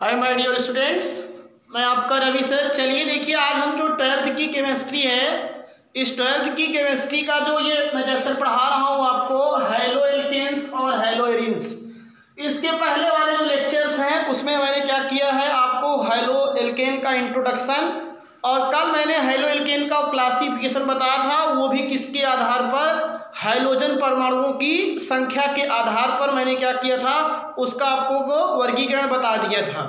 Hi my dear students, मैं आपका Ravi sir. चलिए देखिए, आज हम जो 12th की केमिस्ट्री है, इस 12th की केमिस्ट्री का जो ये मैं चैप्टर पढ़ा रहा हूँ आपको, हैलो एल्केन्स और हैलो एरिन्स। इसके पहले वाले जो लेक्चर्स हैं उसमें मैंने क्या किया है, आपको हैलो एल्केन का इंट्रोडक्शन और कल मैंने हैलो एल्केन का क्लासिफिकेशन बताया था, वो भी किसके आधार पर, हाइड्रोजन परमाणुओं की संख्या के आधार पर मैंने क्या किया था, उसका आपको वर्गीकरण बता दिया था।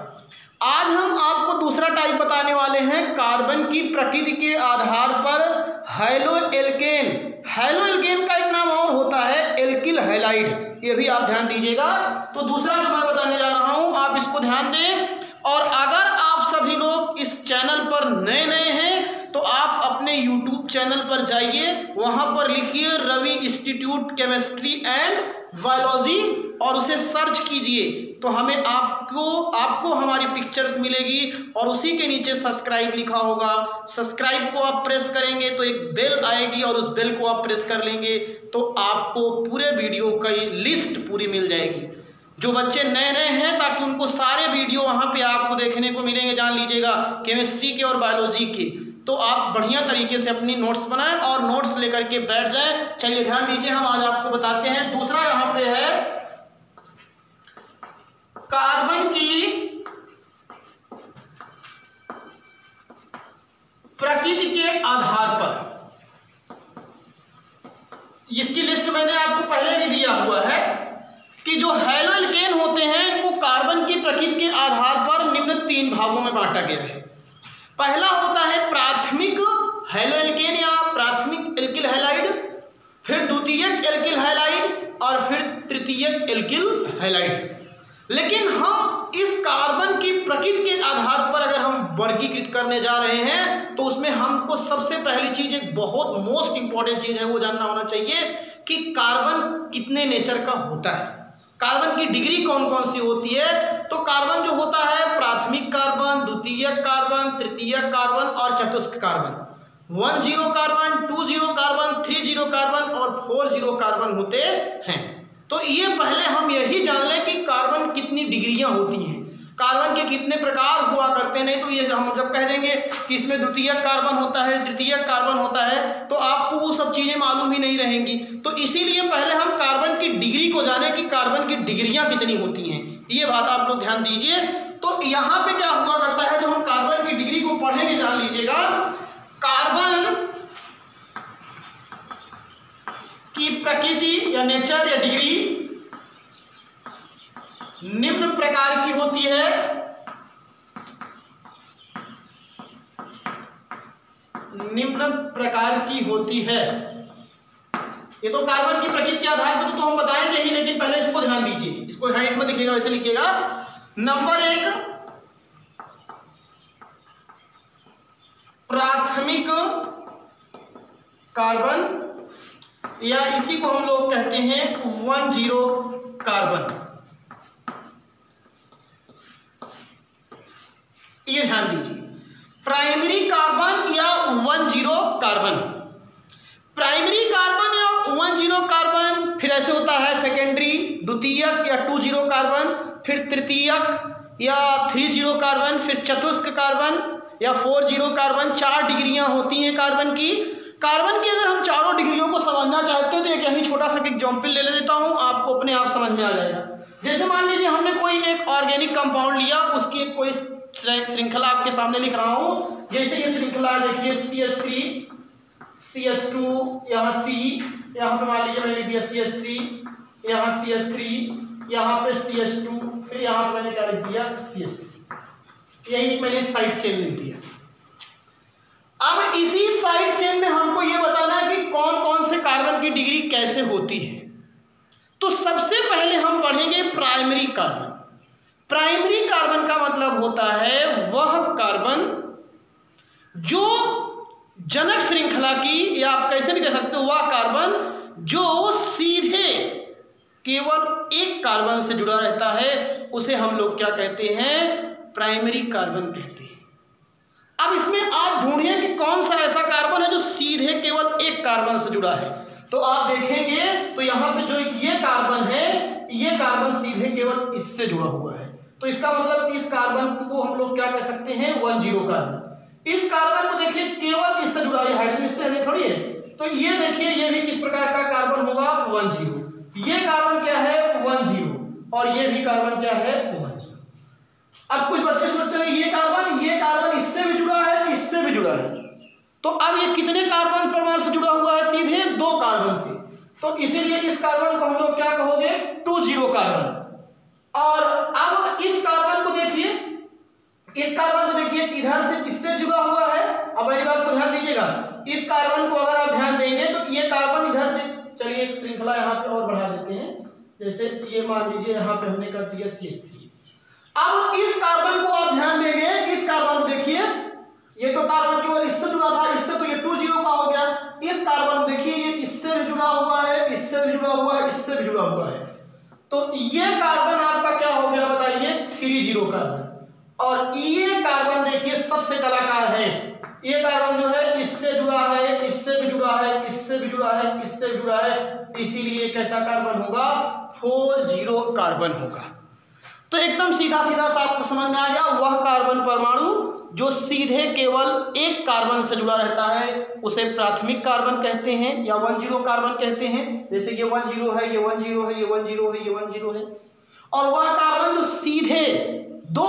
आज हम आपको दूसरा टाइप बताने वाले हैं, कार्बन की प्रकृति के आधार पर हैलो एल्केन। हैलो एल्केन का एक नाम और होता है एल्किल हैलाइड, ये भी आप ध्यान दीजिएगा। तो दूसरा जो मैं बताने जा रहा हूं, आप इसको ध्यान दें। और अगर आप सभी लोग इस चैनल पर नए हैं तो आप अपने YouTube चैनल पर जाइए, वहां पर लिखिए Ravi institute chemistry and biology और उसे सर्च कीजिए, तो हमें आपको हमारी पिक्चर्स मिलेगी और उसी के नीचे सब्सक्राइब लिखा होगा। सब्सक्राइब को आप प्रेस करेंगे तो एक बेल आएगी और उस बेल को आप प्रेस कर लेंगे तो आपको पूरे वीडियो की लिस्ट पूरी मिल जाएगी। जो बच्चे नए हैं, ताकि उनको सारे वीडियो वहाँ पे आपको देखने को मिलेंगे, जान लीजिएगा, केमिस्ट्री के और बायोलॉजी के। तो आप बढ़िया तरीके से अपनी नोट्स बनाएं और नोट्स लेकर के बैठ जाएं। चलिए ध्यान दीजिए, हम आज आपको बताते हैं। दूसरा यहाँ पे है कार्बन की प्रकृति के आधार पर। इसकी लिस्ट मैंने आपको पहले भी दिया हुआ है कि जो हैलो एल्केन होते हैं, इनको कार्बन की प्रकृति के आधार पर निम्न 3 भागों में बांटा गया है। पहला होता है प्राथमिक हैलो एल्केन या प्राथमिक एल्किल हैलाइड, फिर द्वितीयक एल्किल हैलाइड और फिर तृतीयक एल्किल हैलाइड। लेकिन हम इस कार्बन की प्रकृति के आधार पर अगर हम वर्गीकृत करने जा रहे हैं तो उसमें हमको सबसे पहली चीज, एक बहुत मोस्ट इंपॉर्टेंट चीज है, वो जानना होना चाहिए कि कार्बन कितने नेचर का होता है, कार्बन की डिग्री कौन कौन सी होती है। तो कार्बन जो होता है, प्राथमिक कार्बन, द्वितीयक कार्बन, तृतीयक कार्बन और चतुष्क कार्बन। 10 कार्बन, 20 कार्बन, 30 कार्बन और 40 कार्बन होते हैं। तो ये पहले हम यही जान लें कि कार्बन कितनी डिग्रियां होती हैं, कार्बन के कितने प्रकार हुआ करते हैं। नहीं तो ये हम जब कह देंगे कि इसमें द्वितीयक कार्बन होता है, तृतीयक कार्बन होता है, तो आपको वो सब चीज़ें मालूम ही नहीं रहेंगी। तो इसीलिए पहले हम कार्बन की डिग्री को जाने कि कार्बन की डिग्रियां कितनी होती हैं, ये बात आप लोग ध्यान दीजिए। तो यहाँ पे क्या हुआ करता है, जो हम कार्बन की डिग्री को पढ़ेंगे, जान लीजिएगा, कार्बन की प्रकृति या नेचर या डिग्री निम्न प्रकार की होती है। निम्न प्रकार की होती है। ये तो कार्बन की प्रकृति के आधार पर तो हम बताएंगे ही, लेकिन पहले इसको ध्यान दीजिए। इसको हाइट में दिखेगा, वैसे लिखिएगा। नंबर 1, प्राथमिक कार्बन या इसी को हम लोग कहते हैं 10 कार्बन। ये ध्यान दीजिए, प्राइमरी कार्बन या 10 कार्बन। प्राइमरी कार्बन या 10 कार्बन, फिर ऐसे होता है सेकेंडरी, द्वितीयक या 20 कार्बन, फिर तृतीयक या 30 कार्बन, फिर चतुष्क कार्बन या 40 कार्बन। 4 डिग्रियां होती हैं कार्बन की। कार्बन की अगर हम चारों डिग्रियों को समझना चाहते हो तो एक यही छोटा सा एग्जाम्पल ले लेता हूं, आपको अपने आप समझ में आ जाएगा। जैसे मान लीजिए हमने कोई एक ऑर्गेनिक कंपाउंड लिया, उसकी कोई श्रृंखला आपके सामने लिख रहा हूं। जैसे ये श्रृंखला देखिए, CH3, CH2, यहाँ C, यहाँ पे मान लीजिए मैंने लिख दिया CH3, यहाँ CH3, यहाँ पे CH2, फिर यहाँ पे मैंने क्या लिख दिया, CH3। यही मैंने साइड चेन लिख दिया। अब इसी साइड चेन में हमको ये बताना है कि कौन कौन से कार्बन की डिग्री कैसे होती है। तो सबसे पहले हम पढ़ेंगे प्राइमरी कार्बन। प्राइमरी कार्बन का मतलब होता है वह कार्बन जो जनक श्रृंखला की, या आप कैसे भी कह सकते हो, वह कार्बन जो सीधे केवल एक कार्बन से जुड़ा रहता है, उसे हम लोग क्या कहते हैं, प्राइमरी कार्बन कहते हैं। अब इसमें आप ढूंढिए कि कौन सा ऐसा कार्बन है जो सीधे केवल एक कार्बन से जुड़ा है। तो आप देखेंगे तो यहाँ पे जो ये कार्बन है, ये कार्बन सीधे केवल इससे जुड़ा हुआ है। तो इसका मतलब इस कार्बन को हम लोग क्या कह सकते हैं, 10 कार्बन। इस कार्बन को देखिए केवल इससे जुड़ा है, हाइड्रोजन इससे नहीं थोड़ी है। तो ये देखिए ये भी किस प्रकार का कार्बन होगा, 10। ये कार्बन क्या है, 10, और ये भी कार्बन क्या है, 10। अब कुछ बच्चे सोचते हैं ये कार्बन इससे भी जुड़ा है, इससे भी जुड़ा है। तो अब ये कितने कार्बन परमाणु से जुड़ा हुआ है, सीधे 2 कार्बन से। तो इसीलिए इस कार्बन को हम लोग क्या कहोगे, 20 कार्बन। और अब इस कार्बन को देखिए, इधर से किससे जुड़ा हुआ है। अब मेरी बात को ध्यान दीजिएगा, इस कार्बन को अगर आप ध्यान देंगे तो ये कार्बन इधर से, चलिए एक श्रृंखला यहाँ पे और बढ़ा देते हैं, जैसे ये मान लीजिए यहाँ पे हमने कर दिया CH3। अब इस कार्बन को आप ध्यान देंगे, इस कार्बन को देखिए, ये तो कार्बन केवल इससे जुड़ा था, इससे तो ये 20 का हो गया। इस कार्बन को देखिए, ये इससे भी जुड़ा हुआ है, इससे भी जुड़ा हुआ है, इससे भी जुड़ा हुआ है। तो ये कार्बन आपका क्या हो गया बताइए, 30 कार्बन। और ये कार्बन देखिए सबसे कलाकार है, ये कार्बन जो है इससे जुड़ा है, इससे भी जुड़ा है, इससे भी जुड़ा है, इससे भी जुड़ा है, इसीलिए कैसा कार्बन होगा, 40 कार्बन होगा। तो एकदम सीधा सीधा सा आपको समझ में आ गया, वह कार्बन परमाणु जो सीधे केवल एक कार्बन से जुड़ा रहता है उसे प्राथमिक कार्बन कहते हैं या 10 कार्बन कहते हैं। जैसे ये 10 है, ये 10 है, ये 10 है, ये 10 है। और वह कार्बन जो सीधे दो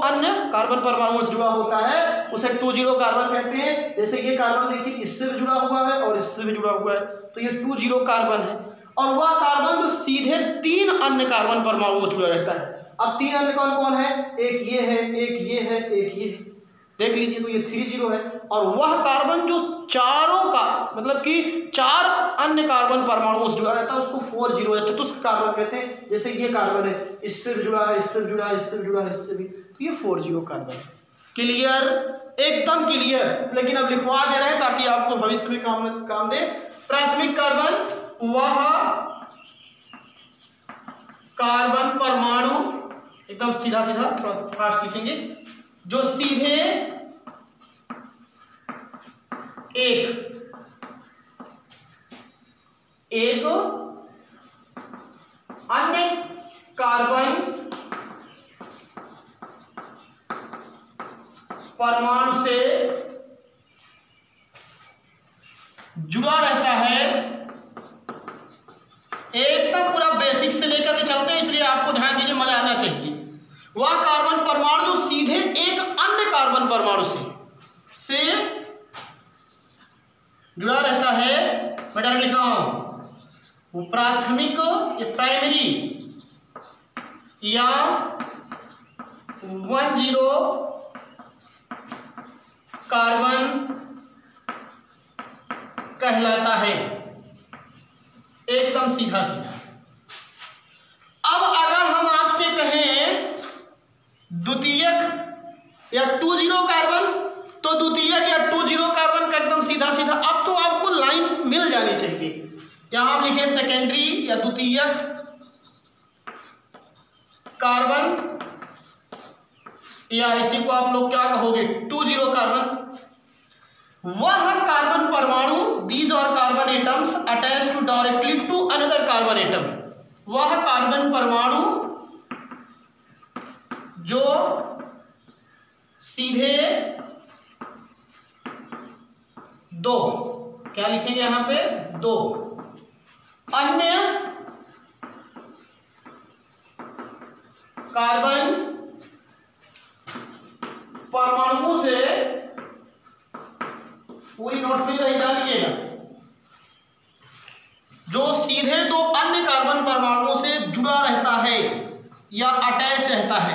अन्य कार्बन परमाणुओं से जुड़ा होता है उसे 20 कार्बन कहते हैं। जैसे ये कार्बन देखिए इससे भी जुड़ा हुआ है और इससे भी जुड़ा हुआ है, तो ये 20 कार्बन है। और वह कार्बन जो सीधे 3 अन्य कार्बन परमाणुओं से जुड़ा रहता है। अब 3 अन्य कौन कौन है, एक ये है, एक ये है, एक ये है, देख लीजिए, तो ये 30 है। और वह कार्बन जो चारों का मतलब कि 4 अन्य कार्बन परमाणुओं से जुड़ा रहता है उसको 40 या चतुष्क कार्बन कहते हैं। जैसे ये कार्बन है, इससे भी जुड़ा है, इससे भी जुड़ा है, इससे भी जुड़ा है, इससे भी, तो ये 40 कार्बन। क्लियर, एकदम क्लियर। लेकिन अब लिखवा दे रहे हैं ताकि आपको भविष्य में काम दे। प्राथमिक कार्बन वह कार्बन परमाणु, एकदम सीधा सीधा थोड़ा फास्ट लिखेंगे, जो सीधे एक अन्य कार्बन परमाणु से जुड़ा रहता है। एकदम पूरा बेसिक से लेकर के चलते हैं, इसलिए आपको ध्यान दीजिए, मजा आना चाहिए। वह कार्बन परमाणु जो सीधे एक अन्य कार्बन परमाणु से जुड़ा रहता है, मैं डायरेक्ट लिख रहा हूं, वो प्राथमिक या प्राइमरी या 10 कार्बन कहलाता है। एकदम सीधा सीधा। अब अगर हम आपसे कहें द्वितीयक या 20 कार्बन, तो द्वितीयक या 20 कार्बन का एकदम सीधा सीधा, अब तो आपको लाइन मिल जानी चाहिए। यहां आप लिखे सेकेंडरी या द्वितीयक कार्बन, या इसी को आप लोग क्या कहोगे, 20 कार्बन। वह कार्बन परमाणु, these are carbon atoms attached to directly to another carbon atom, वह कार्बन परमाणु जो सीधे 2, क्या लिखेंगे यहां पे, 2 अन्य कार्बन परमाणुओं से, पूरी नोट्स में रही जानिएगा, जो सीधे 2 अन्य कार्बन परमाणुओं से जुड़ा रहता है या अटैच रहता है।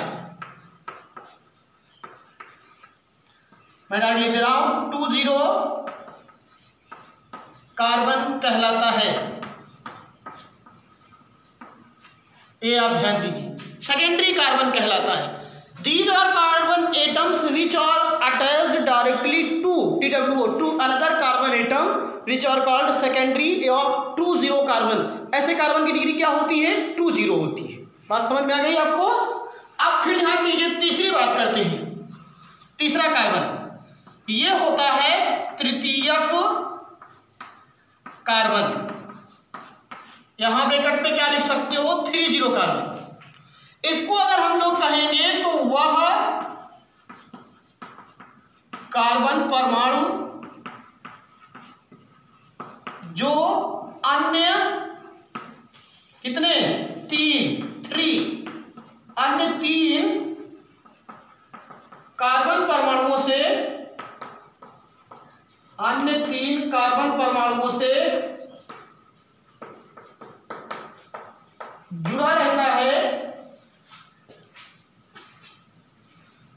मैं डायरेक्ट लिख दे रहा हूं, 20 कार्बन कहलाता है। ये आप ध्यान दीजिए, सेकेंडरी कार्बन कहलाता है। These are carbon atoms which are attached directly to TWO to another carbon atom which are called secondary or 20 carbon. ऐसे कार्बन की डिग्री क्या होती है, 20 होती है। बात समझ में आ गई आपको। अब फिर ध्यान दीजिए, तीसरी बात करते हैं। तीसरा कार्बन ये होता है तृतीयक कार्बन। यहां ब्रैकेट पे क्या लिख सकते हो, 30 कार्बन। इसको अगर हम लोग कहेंगे तो वह कार्बन परमाणु जो अन्य कितने 3 अन्य 3 कार्बन परमाणुओं से जुड़ा रहता है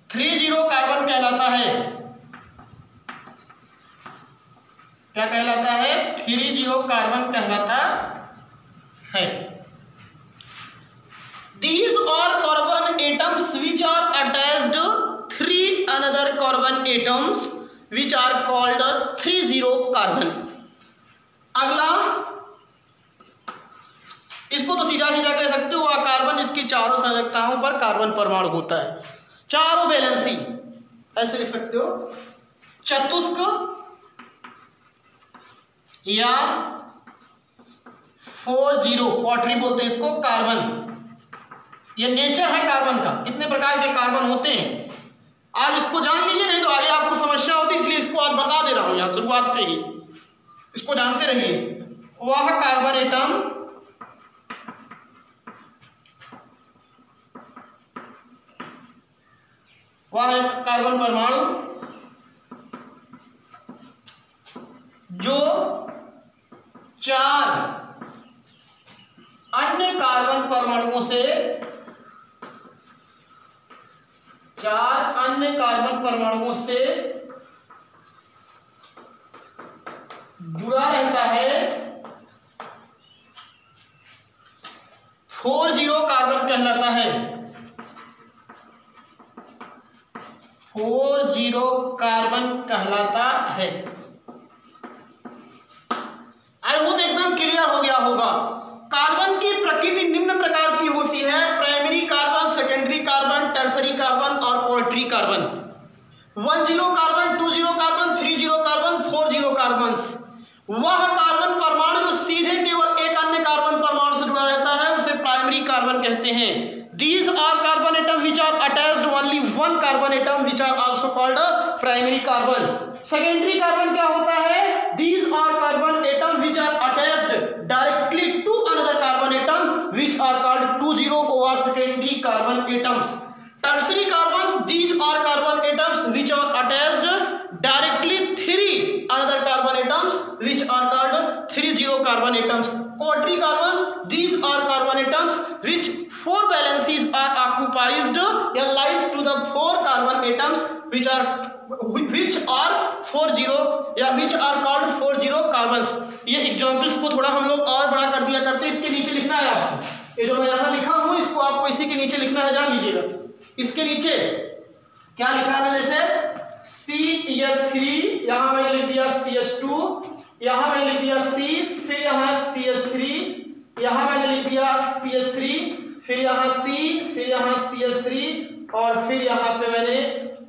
30 कार्बन कहलाता है। क्या कहलाता है? 30 कार्बन कहलाता है। These are carbon atoms which are attached 3 another carbon atoms which are called 30 carbon। अगला, इसको तो सीधा सीधा कह सकते हो, वह कार्बन जिसकी चारों संयोजकताओं पर कार्बन परमाणु होता है, चारों वैलेंसी, ऐसे लिख सकते हो। चतुष्क या 40 क्वार्टरी बोलते हैं इसको, कार्बन। ये नेचर है कार्बन का, कितने प्रकार के कार्बन होते हैं। आज इसको जान लीजिए, नहीं तो आगे आपको समस्या होती, इसलिए इसको आज बता दे रहा हूं यहां शुरुआत पे ही, इसको जानते रहिए। वह कार्बन एटम वह एक कार्बन परमाणु जो 4 अन्य कार्बन परमाणुओं से जुड़ा रहता है 40 कार्बन कहलाता है। 40 कार्बन कहलाता है। आई होप एकदम क्लियर हो गया होगा। कार्बन की प्रकृति निम्न प्रकार की होती है: primary carbon, secondary carbon, tertiary carbon और quaternary carbon. 10 carbon, 20 carbon, 30 carbon, 40 carbon. वह कार्बन परमाणु जो सीधे केवल एक अन्य कार्बन परमाणु से जुड़ा रहता है उसे प्राइमरी कार्बन कहते हैं। These are carbon atoms which are attached only one carbon atom which are also called primary carbon। Secondary carbon क्या होता है? These are carbon atoms which are attached directly to another carbon atom which are called 20 or secondary carbon atoms। Tertiary carbons, these are carbon atoms which are attached directly 3 another carbon atoms which are called 30 carbon atoms। Quaternary carbons, these are carbon atoms which 4 valencies are occupied lies to the 4 carbon atoms which are 40 या which are called 40 carbons। ये examples को थोड़ा हम लोग और बड़ा कर दिया करते हैं। इसके नीचे लिखना है आपको, ये जो मैं यहाँ लिखा हूँ इसको आपको इसी के नीचे लिखना है, जान लीजिएगा। इसके नीचे क्या लिखा है मैंने से CH3, यहाँ मैंने लिख दिया CH2, यहाँ मैंने लिख दिया C, फिर यहाँ CH3, यहाँ मैंने लिख दिया CH3, फिर यहाँ C, फिर यहाँ CH3 और फिर यहाँ पे मैंने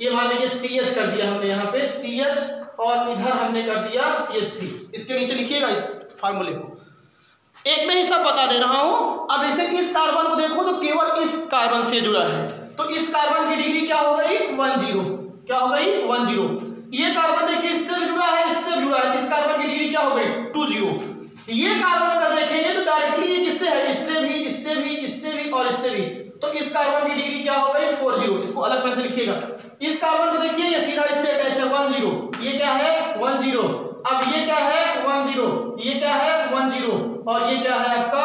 ये मान लीजिए CH कर दिया हमने, यहाँ पे CH और इधर हमने कर दिया CH3। इसके नीचे लिखिएगा इस फार्मूले को, एक में ही सब बता दे रहा हूं। अब इसे इस कार्बन को देखो तो केवल इस कार्बन से जुड़ा है, तो इस कार्बन की डिग्री क्या हो गई? 10। क्या हो गई? 10। ये कार्बन देखिए इससे भी जुड़ा है, इससे भी जुड़ा है, इस कार्बन की डिग्री क्या हो गई? 20। ये कार्बन अगर देखेंगे तो डायरेक्टली ये किससे है? इससे भी, इससे भी, इससे भी और इससे भी, तो इस कार्बन की डिग्री क्या हो गई? 40। इसको अलग तरह से लिखिएगा। इस कार्बन को देखिए ये सीधा इससे अटैच है 10, ये क्या है? 10। अब ये क्या है? 10, ये क्या है? 10 और ये क्या है आपका?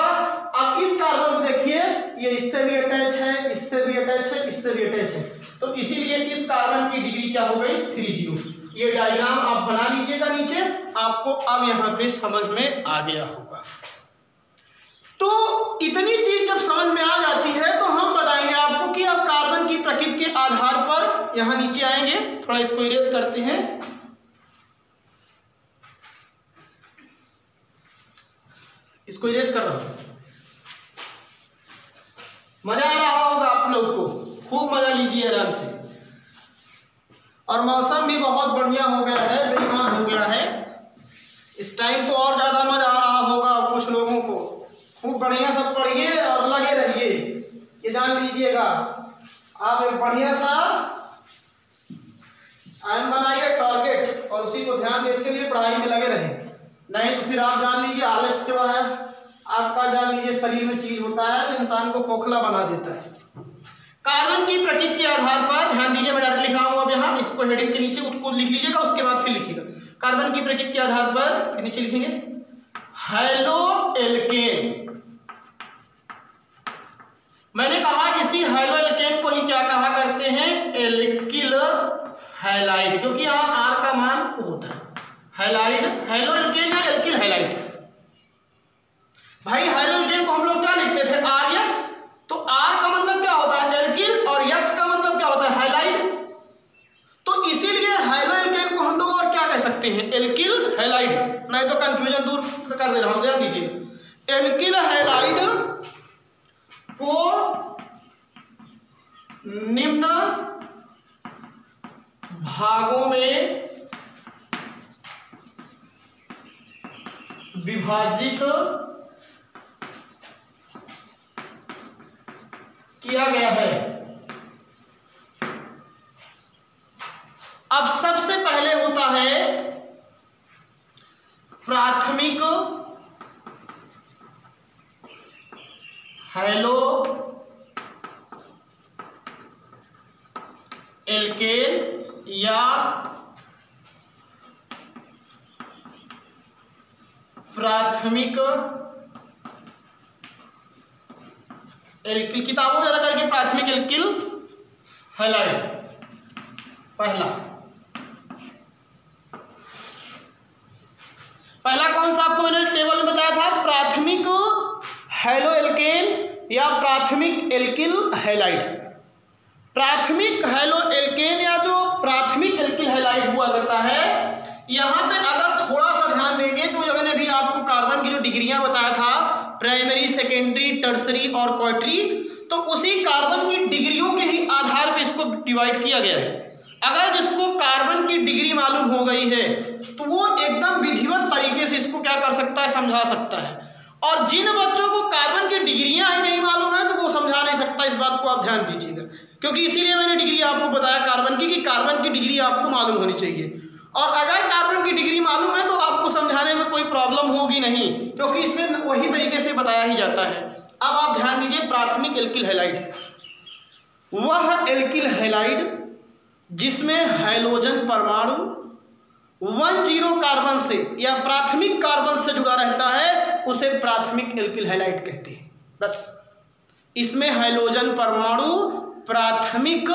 अब इस कार्बन को देखिए ये इससे भी अटैच है, इससे भी अटैच है, इससे भी अटैच है, तो इसीलिए इस कार्बन की डिग्री क्या हो गई? 30। ये डायग्राम आप बना लीजिएगा नीचे, आपको अब यहाँ पे समझ में आ गया होगा। तो इतनी चीज जब समझ में आ जाती है तो हम बताएंगे आपको कि अब कार्बन की प्रकृति के आधार पर यहाँ नीचे आएंगे। थोड़ा इसको इरेज करते हैं। इसको इरेज कर रहा हूं। मजा आ रहा होगा आप लोग को, खूब मजा लीजिए आराम से। और मौसम भी बहुत बढ़िया हो गया है, बेईमान हो गया है इस टाइम, तो और ज्यादा मजा आ रहा होगा कुछ लोगों को। खूब बढ़िया सब पढ़िए और लगे रहिए, ये जान लीजिए। लीजिएगा, आप एक बढ़िया सा एम बनाइए टारगेट और उसी को ध्यान देने के लिए पढ़ाई में लगे रहें। नहीं तो फिर आप जान लीजिए आलस्य है आपका, जान लीजिए शरीर में चीज होता है जो इंसान को खोखला बना देता है। कार्बन की प्रकृति के आधार पर ध्यान दीजिए, मैं डायरेक्ट लिख रहा हूं अब यहाँ, इसको हेडिंग के नीचे उसको लिख लीजिएगा, उसके बाद फिर लिखिएगा। कार्बन की प्रकृति के आधार पर फिर नीचे लिखेंगे हैलो एल्केन। मैंने कहा इसी हैलो एल्केन को ही क्या कहा करते हैं, एल्किल हैलाइड, क्योंकि यहाँ आर का मान होता है हैलाइड, हैलो एल्केन या एल्किल हैलाइड। भाई हैलो एल्केन को हम लोग क्या लिखते थे, आर एक्स, तो आर का मतलब क्या होता है एल्किल और एक्स का मतलब क्या होता है हैलाइड, तो इसीलिए हैलो एल्केन को हम लोग और क्या कह सकते हैं, एल्किल हैलाइड। नहीं तो कंफ्यूजन दूर कर दे रहा हूं, ध्यान दीजिए। एल्किल हैलाइड को निम्न भागों में विभाजित किया गया है। अब सबसे पहले होता है प्राथमिक हैलो एल्केन या प्राथमिक एल्किल, किताबों में ज्यादा करके प्राथमिक एल्किल हैलाइड पहला कौन सा आपको मैंने टेबल में बताया था, प्राथमिक हैलो एल्केन या प्राथमिक एल्किल हैलाइड। प्राथमिक हैलो एल्केन या जो प्राथमिक एल्किल हैलाइड हुआ करता है, यहां पे अगर थोड़ा सा ध्यान देंगे तो जो मैंने अभी आपको कार्बन की जो डिग्रियां बताया था, प्राइमरी, सेकेंडरी, टर्सरी और क्वार्टरी, तो उसी कार्बन की डिग्रियों के ही आधार पर इसको डिवाइड किया गया है। अगर जिसको कार्बन की डिग्री मालूम हो गई है तो वो एकदम विधिवत तरीके से इसको क्या कर सकता है, समझा सकता है, और जिन बच्चों को कार्बन की डिग्रियां ही नहीं मालूम है तो वो समझा नहीं सकता। इस बात को आप ध्यान दीजिएगा, क्योंकि इसीलिए मैंने डिग्री आपको बताया कार्बन की, कि कार्बन की डिग्री आपको मालूम होनी चाहिए, और अगर कार्बन की डिग्री मालूम है तो आपको समझाने में कोई प्रॉब्लम होगी नहीं, क्योंकि इसमें वही तरीके से बताया ही जाता है। अब आप ध्यान दीजिए, प्राथमिक एल्किल हैलाइड वह एल्किल हैलाइड जिसमें हाइड्रोजन परमाणु 10 कार्बन से या प्राथमिक कार्बन से जुड़ा रहता है, उसे प्राथमिक एल्किल हैलाइड कहते हैं। बस इसमें हाइड्रोजन परमाणु प्राथमिक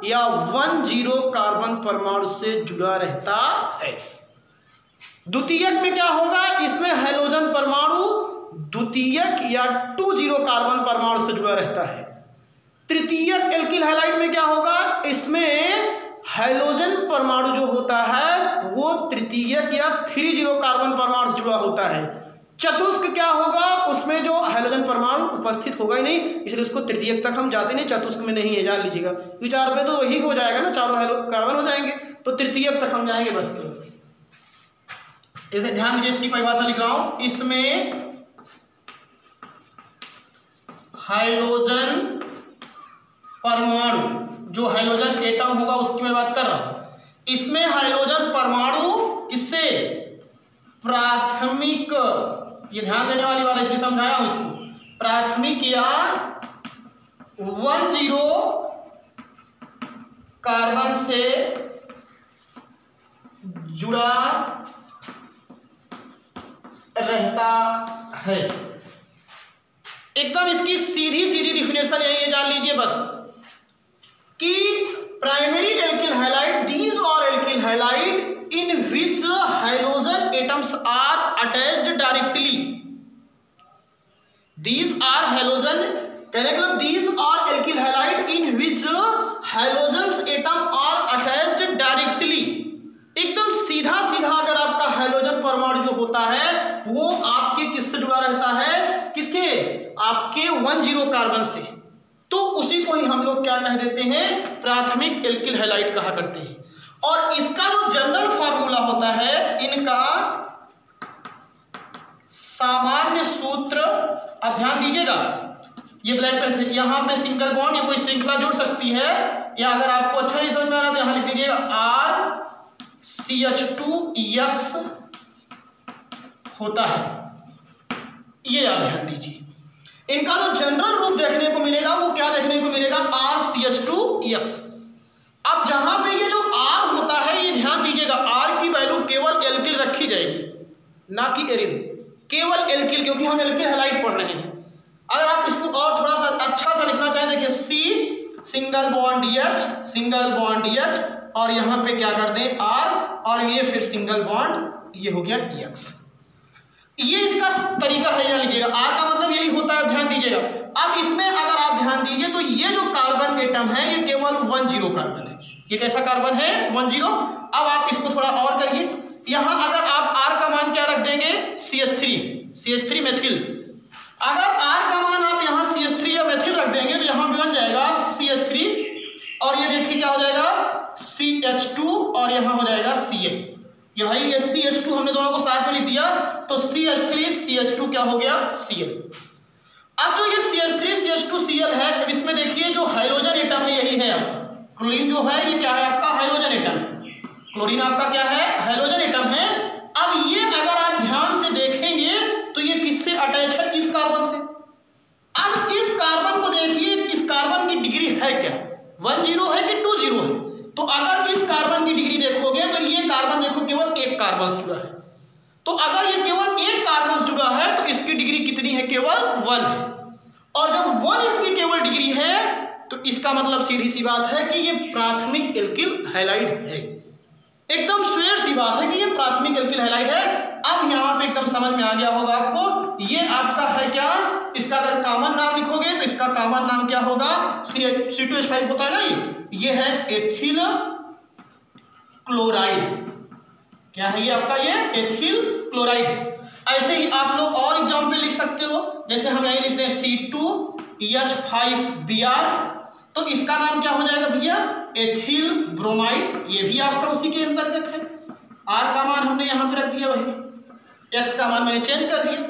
या 10 कार्बन परमाणु से जुड़ा रहता है। द्वितीयक में क्या होगा, इसमें हाइड्रोजन परमाणु द्वितीयक या 20 कार्बन परमाणु से जुड़ा रहता है। तृतीयक एल्किल हैलाइड में क्या होगा, इसमें हाइड्रोजन परमाणु जो होता है वो तृतीयक या 30 कार्बन परमाणु से जुड़ा होता है। चतुष्क क्या होगा, उसमें जो हाइड्रोजन परमाणु उपस्थित होगा ही नहीं, इसलिए उसको तृतीयक तक हम जाते नहीं, चतुष्क में नहीं है, जान लीजिएगा। विचार पे तो वही हो जाएगा ना, चारों कार्बन हो जाएंगे तो तृतीयक तक हम जाएंगे बस। इसे ध्यान दीजिए, इसकी परिभाषा लिख रहा हूं, इसमें हाइड्रोजन परमाणु जो हाइड्रोजन एटम होगा उसकी मैं बात कर रहा हूं, इसमें हाइड्रोजन परमाणु किससे, प्राथमिक, ये ध्यान देने वाली बात है इसलिए समझाया हूं इसको, प्राथमिक या 10 कार्बन से जुड़ा रहता है। एकदम इसकी सीधी सीधी डिफिनेशन यही है, जान लीजिए बस, कि primary alkyl halide, these are alkyl halide in which hydrogen atoms are attached directly. These are hydrogen, कहने का मतलब these are alkyl halide in which hydrogen atom are attached directly. एकदम सीधा सीधा अगर आपका हाइड्रोजन परमाणु जो होता है वो आपके किससे जुड़ा रहता है, किसके, आपके 10 कार्बन से, तो उसी को ही हम लोग क्या कह देते हैं, प्राथमिक एल्किल हैलाइड कहा करते हैं। और इसका जो जनरल फार्मूला होता है, इनका सामान्य सूत्र, अब ध्यान दीजिएगा, ये ब्लैक पेन से यहाँ पे सिंगल बॉन्ड या कोई श्रृंखला जुड़ सकती है, या अगर आपको अच्छा नहीं समझ में आ रहा तो यहाँ लिख दीजिएगा RCH2X होता है। ये आप ध्यान दीजिए। इनका जो जनरल रूप देखने को मिलेगा वो क्या देखने को मिलेगा, RCH2X। अब जहां पे ये जो R होता है, ये ध्यान दीजिएगा, R की वैल्यू केवल एल्किल रखी जाएगी, ना कि एरिल, केवल एल्किल, क्योंकि हम एल्किल हैलाइड पढ़ रहे हैं। अगर आप इसको और थोड़ा सा अच्छा सा लिखना चाहें, देखिए C single bond H single bond H और यहाँ पे क्या कर दें R और ये फिर सिंगल बॉन्ड, ये हो गया X। ये इसका तरीका है, यहाँ लीजिएगा। R का मतलब यही होता है, ध्यान दीजिएगा। अब इसमें अगर आप ध्यान दीजिए तो ये जो कार्बन एटम है ये केवल 10 कार्बन है। ये कैसा कार्बन है, 10। अब आप इसको थोड़ा और करिए, यहाँ अगर आप R का मान क्या रख देंगे, CH3 मेथिल। अगर R का मान आप यहाँ CH3 या मेथिल रख देंगे तो यहाँ भी बन जाएगा CH3 और ये देखिए क्या हो जाएगा CH2 और यहाँ हो जाएगा Cl। ये भाई ये CH2 हमने दोनों को साथ में लिख दिया तो CH3 CH2 क्या हो गया, Cl। अब जो ये CH3 CH2 Cl है, अब इसमें देखिए जो हाइड्रोजन एटम है यही है आपका क्लोरीन, जो है ये क्या है आपका हाइड्रोजन एटम। क्लोरीन आपका क्या है, हाइड्रोजन एटम है। अब ये अगर आप ध्यान से देखेंगे तो ये किससे अटैच है, इस कार्बन से। अब इस कार्बन को देखिए, इस कार्बन की डिग्री है क्या, 10 है कि 20 है। तो अगर इस कार्बन की डिग्री देखोगे तो ये कार्बन देखो केवल एक कार्बन जुड़ा है। तो अगर ये केवल एक कार्बन जुड़ा है तो इसकी डिग्री कितनी है, केवल 1 है। और जब 1 इसकी केवल डिग्री है तो इसका मतलब सीधी सी बात है कि ये प्राथमिक एल्किल हैलाइड है। एकदम श्योर सी बात है कि ये प्राथमिक एल्किल हैलाइड है। अब यहाँ पे एकदम समझ में आ गया होगा आपको, ये आपका है क्या, इसका अगर कॉमन नाम लिखोगे तो इसका कॉमन नाम क्या होगा, C2H5 होता है ना, ये है एथिल क्लोराइड। क्या है ये आपका, ये एथिल क्लोराइड। ऐसे ही आप लोग और एग्जाम्पल लिख सकते हो, जैसे हम यही लिखते हैं C2H5Br, तो इसका नाम क्या हो जाएगा भैया, एथिल ब्रोमाइड। ये भी आपका उसी के अंतर्गत है। R का मान हमने यहाँ पे रख दिया वही, X का मान मैंने चेंज कर दिया,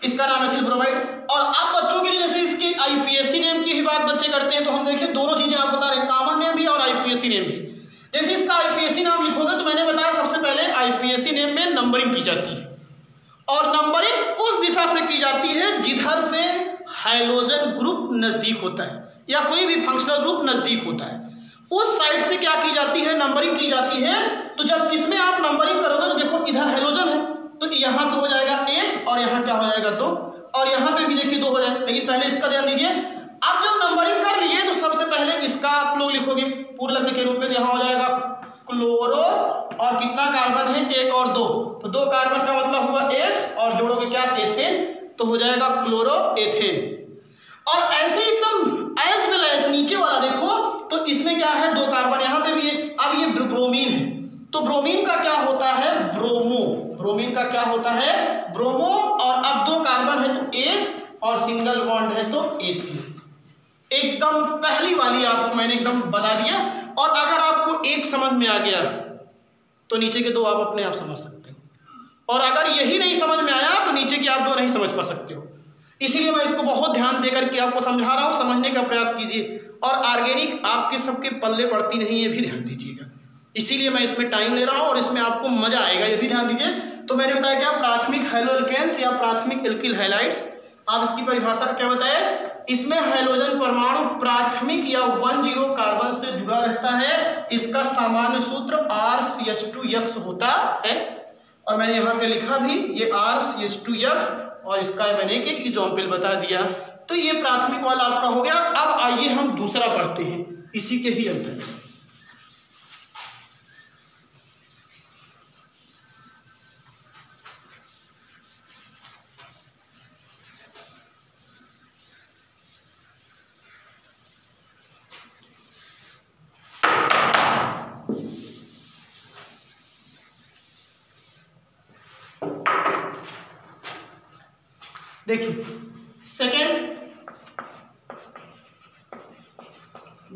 इसका नाम एथिल ब्रोमाइड। और आप बच्चों के लिए जैसे इसके IPSC नेम की ही बात बच्चे करते हैं तो हम देखें दोनों चीजें आप बता रहे हैं, कॉमन नेम भी और IPSC नेम भी। जैसे इसका IPSC नाम लिखोगे तो मैंने बताया सबसे पहले IPSC नेम में नंबरिंग की जाती है, और नंबरिंग उस दिशा से की जाती है जिधर से हाइड्रोजन ग्रुप नजदीक होता है या कोई भी फंक्शनल ग्रुप नजदीक होता है, उस साइड से क्या की जाती है, नंबरिंग की जाती है। तो जब इसमें आप नंबरिंग करोगे तो देखो इधर हाइड्रोजन है तो यहाँ पे हो जाएगा 1 और यहाँ क्या हो जाएगा 2 और यहाँ पे भी देखिए 2 हो जाएगा। लेकिन पहले इसका ध्यान दीजिए, आप जब नंबरिंग कर लिए तो सबसे पहले इसका आप लोग लिखोगे पूर्ण लग्न के रूप में, तो यहाँ हो जाएगा क्लोरो और कितना कार्बन है, 1 और 2, तो 2 कार्बन का मतलब हुआ 1 और जोड़ोगे क्या, एथेन, तो हो जाएगा क्लोरो एथेन। और ऐसे एकदम एज वेल एज नीचे वाला देखो तो इसमें क्या है, 2 कार्बन यहाँ पे भी है। अब ये ब्रोमीन है तो ब्रोमीन का क्या होता है, ब्रोमो। ब्रोमीन का क्या होता है, ब्रोमो। और अब 2 कार्बन है तो 8 और सिंगल बॉन्ड है तो एथेन। एकदम पहली वाली आपको मैंने एकदम बता दिया। और अगर आपको एक समझ में आ गया तो नीचे के 2 आप अपने आप समझ सकते हो, और अगर यही नहीं समझ में आया तो नीचे के आप 2 नहीं समझ पा सकते हो। इसीलिए मैं इसको बहुत ध्यान देकर के आपको समझा रहा हूँ, समझने का प्रयास कीजिए। और ऑर्गेनिक आपके सबके पल्ले पड़ती नहीं, ये भी ध्यान दीजिएगा। इसीलिए मैं इसमें टाइम ले रहा हूँ और इसमें आपको मजा आएगा, ये भी ध्यान दीजिए। तो मैंने बताया क्या, प्राथमिक हैलोएल्केन्स या प्राथमिक एल्किल हैलाइड्स। आप इसकी परिभाषा क्या बताए, इसमें हाइड्रोजन परमाणु प्राथमिक या 10 कार्बन से जुड़ा रहता है। इसका सामान्य सूत्र RCH2X होता है, और मैंने यहाँ पे लिखा भी ये RCH2X, और इसका मैंने एक एग्जाम्पल बता दिया। तो ये प्राथमिक वाला आपका हो गया। अब आइए हम दूसरा पढ़ते हैं इसी के ही अंतर्गत। देखिए सेकेंड,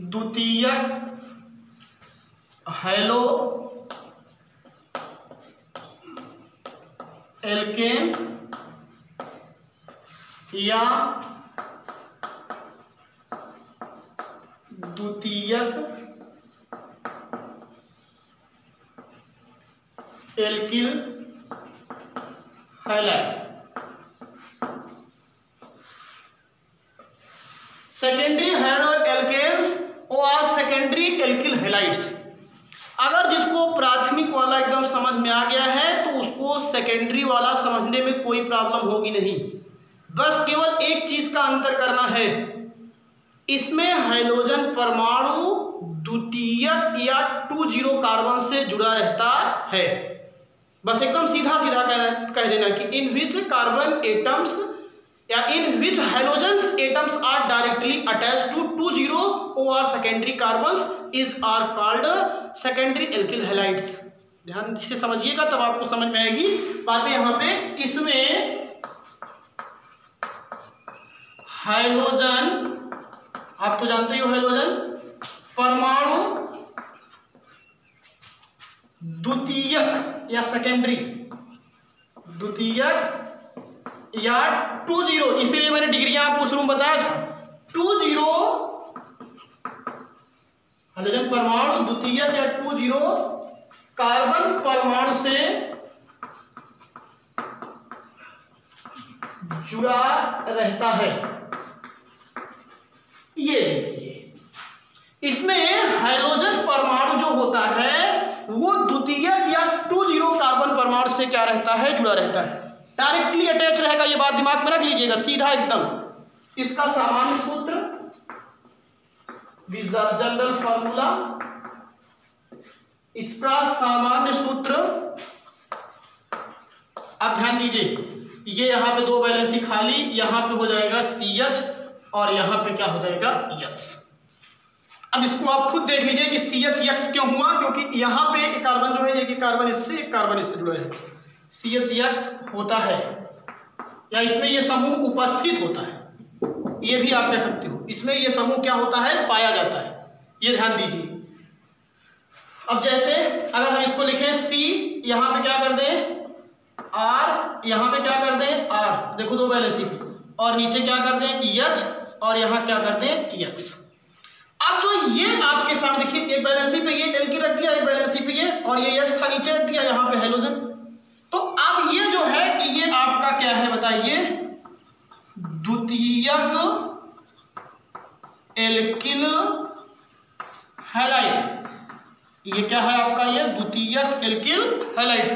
द्वितीयक हैलो एल्केन या द्वितीयक alkyl halide. Secondary halo alkanes और सेकेंडरी एल्किल हैलाइड्स। अगर जिसको प्राथमिक वाला एकदम समझ में आ गया है तो उसको सेकेंडरी वाला समझने में कोई प्रॉब्लम होगी नहीं। बस केवल एक चीज का अंतर करना है, इसमें हाइड्रोजन परमाणु द्वितीयक या 2 कार्बन से जुड़ा रहता है। बस एकदम सीधा सीधा कह देना कि इन विच कार्बन एटम्स या in which hydrogen atoms are directly attached to 2 और secondary carbons is are called secondary alkyl halides. ध्यान से समझिएगा तब आपको समझ में आएगी बातें यहाँ पे। इसमें हाइड्रोजन, आप तो जानते ही हो, हाइड्रोजन परमाणु द्वितीयक या सेकेंडरी, द्वितीयक या 2, इसीलिए मैंने डिग्रियां आपको शुरू में बताया था। 2 हाइड्रोजन परमाणु द्वितीयक या 2 कार्बन परमाणु से जुड़ा रहता है। ये देखिए, इसमें हाइड्रोजन परमाणु जो होता है वो द्वितीयक या 2 कार्बन परमाणु से क्या रहता है, जुड़ा रहता है, डायरेक्टली अटैच रहेगा। ये बात दिमाग में रख लीजिएगा सीधा एकदम। इसका सामान्य सूत्र, जनरल फॉर्मूला, इसका सामान्य सूत्र अब ध्यान दीजिए, ये यहां पे 2 वैलेंसी खाली, यहां पे हो जाएगा CH और यहां पे क्या हो जाएगा X। अब इसको आप खुद देख लीजिए कि CHX क्यों हुआ, क्योंकि यहां पे एक कार्बन जो है, एक कार्बन इससे, एक कार्बन इससे जुड़ा है, CHX होता है, या इसमें ये समूह उपस्थित होता है, ये भी आप कह सकते हो। इसमें ये समूह क्या होता है, पाया जाता है। ये ध्यान दीजिए। अब जैसे अगर हम इसको लिखें C, यहां पे क्या कर दें R, यहां पे क्या कर दें R, देखो 2 वैलेंसी पे, और नीचे क्या कर दें H, और यहां क्या कर दें X। अब जो ये आपके सामने देखिए, एक वैलेंसी पे ये एल्किल रख दिया, एक वैलेंसी पे ये, और ये H था नीचे रख दिया, यहां पे हाइड्रोजन। तो अब ये जो है कि ये आपका क्या है बताइए, द्वितीयक एल्किल हैलाइड। ये क्या है आपका, ये द्वितीयक एल्किल हैलाइड।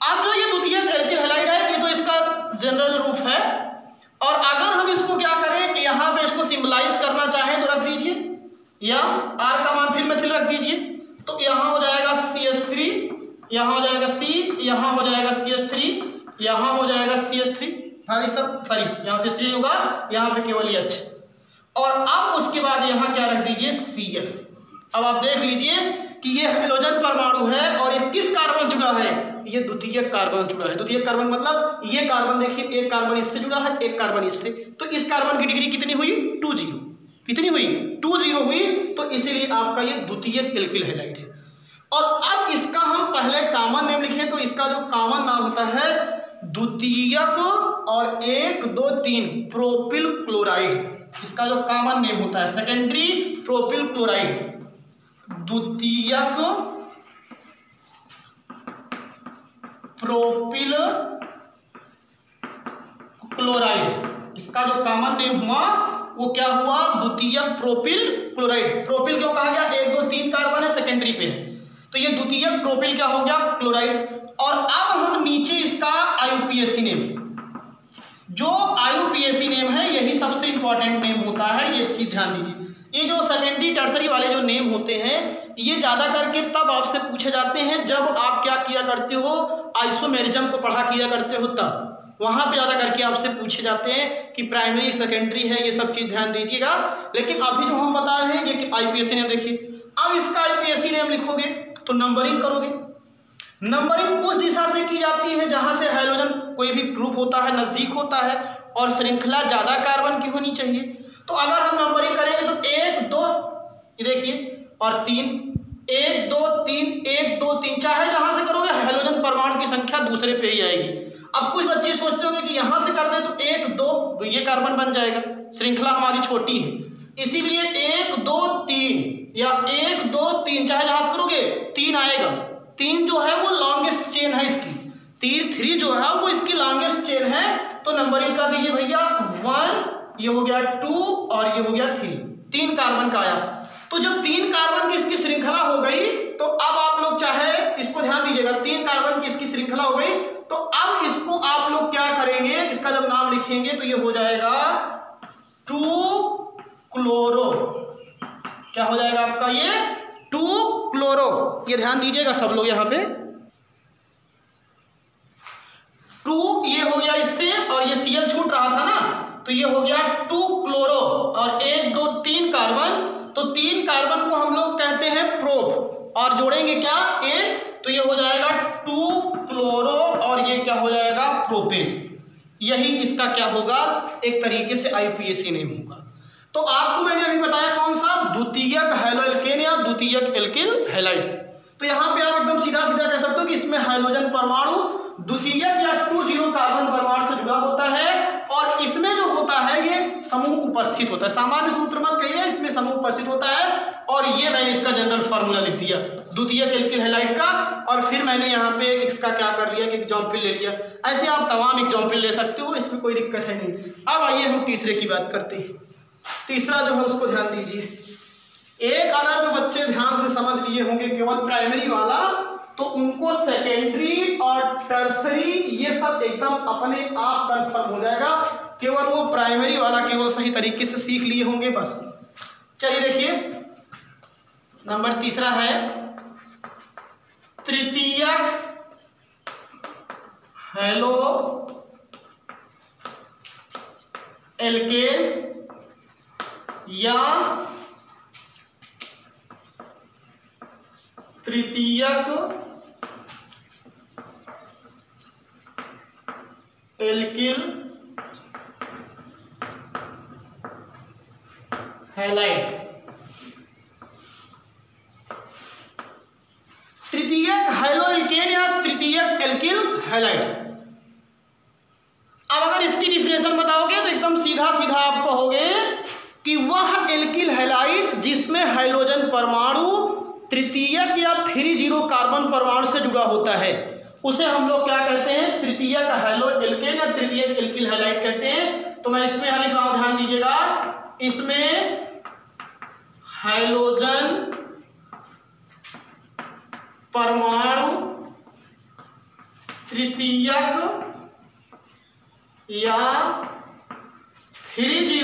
अब जो ये द्वितीयक एल्किल हैलाइड है, ये तो इसका जनरल रूप है, और अगर हम इसको क्या करें कि यहां पे इसको सिंबलाइज करना चाहें तो रख दीजिए, या R का मान फिर मेथिल रख दीजिए, तो यहां हो जाएगा CH3, यहां हो जाएगा C, यहां हो जाएगा CH3, यहां हो जाएगा CH3, हाँ सब सॉरी, यहां CH3 होगा, यहां पे केवल H, और अब उसके बाद यहां क्या रख दीजिए Cl। अब आप देख लीजिए कि ये हाइड्रोजन परमाणु है और ये किस कार्बन जुड़ा है, ये द्वितीयक कार्बन जुड़ा है। द्वितीयक कार्बन मतलब ये कार्बन देखिए, एक कार्बन इससे जुड़ा है, एक कार्बन इससे, तो इस कार्बन की डिग्री कितनी हुई, 2 कितनी हुई, 2 हुई, तो इसीलिए आपका ये द्वितीयक एल्किल हैलाइड है। और अब इसका हम पहले कॉमन नेम लिखें, तो इसका जो कॉमन नाम होता है द्वितीयक और 1 2 3 प्रोपिल क्लोराइड। इसका जो कॉमन नेम होता है सेकेंडरी प्रोपिल क्लोराइड, द्वितीयक प्रोपिल क्लोराइड। इसका जो कॉमन नेम हुआ वो क्या हुआ, द्वितीयक प्रोपिल क्लोराइड। प्रोपिल क्यों कहा गया, 1 2 3 कार्बन है, सेकेंडरी पे है, तो ये द्वितीयक प्रोपिल क्या हो गया, क्लोराइड। और अब हम नीचे इसका IUPAC नेम, जो IUPAC नेम है यही सबसे इंपॉर्टेंट नेम होता है, ये चीज ध्यान दीजिए। ये जो सेकेंडरी टर्सरी वाले जो नेम होते हैं ये ज़्यादा करके तब आपसे पूछे जाते हैं जब आप क्या किया करते हो, आइसोमेरिज्म को पढ़ा किया करते हो, तब वहाँ पे ज़्यादा करके आपसे पूछे जाते हैं कि प्राइमरी सेकेंडरी है, ये सब चीज़ ध्यान दीजिएगा। लेकिन अभी जो हम बता रहे हैं ये IUPAC नेम देखिए। अब इसका IUPAC नेम लिखोगे तो नंबरिंग करोगे। नंबरिंग उस दिशा से की जाती है जहाँ से हाइड्रोजन कोई भी ग्रुप होता है नज़दीक होता है और श्रृंखला ज़्यादा कार्बन की होनी चाहिए। तो अगर हम नंबरिंग करेंगे तो 1 2 ये देखिए और 3, 1 2 3 1 2 3, चाहे जहाँ से करोगे हाइड्रोजन परमाणु की संख्या दूसरे पे ही आएगी। अब कुछ बच्चे सोचते होंगे कि यहाँ से कर दें तो 1 2 तो ये कार्बन बन जाएगा, श्रृंखला हमारी छोटी है, इसीलिए 1 2 या 1 2 3, चाहे जहां से करोगे 3 आएगा। 3 जो है वो लॉन्गेस्ट चेन है इसकी, 3 जो है वो इसकी लॉन्गेस्ट चेन है। तो नंबरिंग कर दीजिए भैया 1, ये हो गया 2 और ये हो गया 3, 3 कार्बन का आया। तो जब 3 कार्बन की इसकी श्रृंखला हो गई तो अब आप लोग चाहे इसको ध्यान दीजिएगा, 3 कार्बन की इसकी श्रृंखला हो गई तो अब इसको आप लोग क्या करेंगे, इसका जब नाम लिखेंगे तो ये हो जाएगा 2-क्लोरो। क्या हो जाएगा आपका ये 2-क्लोरो। ये ध्यान दीजिएगा सब लोग यहाँ पे, 2 ये हो गया इससे और ये Cl छूट रहा था ना, तो ये हो गया 2-क्लोरो और 1 2 3 कार्बन। तो 3 कार्बन को हम लोग कहते हैं प्रोप और जोड़ेंगे क्या N, तो ये हो जाएगा 2-क्लोरो और ये क्या हो जाएगा प्रोपेन। यही इसका क्या होगा, एक तरीके से IUPAC नेम होगा। तो आपको मैंने अभी बताया कौन सा, द्वितीयक हैलोएल्केन या द्वितीयक एल्किल हैलाइड। तो यहाँ पे आप एकदम सीधा सीधा कह सकते हो कि इसमें हाइड्रोजन परमाणु द्वितीयक या 2 कार्बन परमाणु से जुड़ा होता है और इसमें जो होता है ये समूह उपस्थित होता है। सामान्य सूत्र मत कहिए, इसमें समूह उपस्थित होता है और ये मैंने इसका जनरल फार्मूला लिख दिया द्वितीयक एल्किल हैलाइड का। और फिर मैंने यहाँ पे इसका क्या कर लिया कि एग्जाम्पल ले लिया। ऐसे आप तमाम एग्जाम्पल ले सकते हो, इसमें कोई दिक्कत है नहीं। अब आइए हम तीसरे की बात करते हैं। तीसरा जो है उसको ध्यान दीजिए। एक अगर जो बच्चे ध्यान से समझ लिए होंगे केवल प्राइमरी वाला, तो उनको सेकेंडरी और टर्सरी ये सब एकदम अपने आप कंफर्म हो जाएगा। केवल वो प्राइमरी वाला केवल सही तरीके से सीख लिए होंगे बस। चलिए देखिए नंबर तीसरा है तृतीयक हैलो एल्केन या तृतीयक एल्किल हैलाइड। तृतीयक हैलोएल्केन या तृतीयक एल्किल हैलाइड। अब अगर इसकी डिफिनेशन बताओगे तो एकदम सीधा सीधा आप कहोगे कि वह एल्किल हैलाइड जिसमें हाइड्रोजन परमाणु तृतीयक या 30 कार्बन परमाणु से जुड़ा होता है उसे हम लोग क्या कहते हैं, तृतीयक हैलोएल्केन या तृतीयक एल्किल हैलाइड कहते हैं। तो मैं इसमें यहाँ लिख रहा हूं, ध्यान दीजिएगा, इसमें हाइड्रोजन परमाणु तृतीयक या 30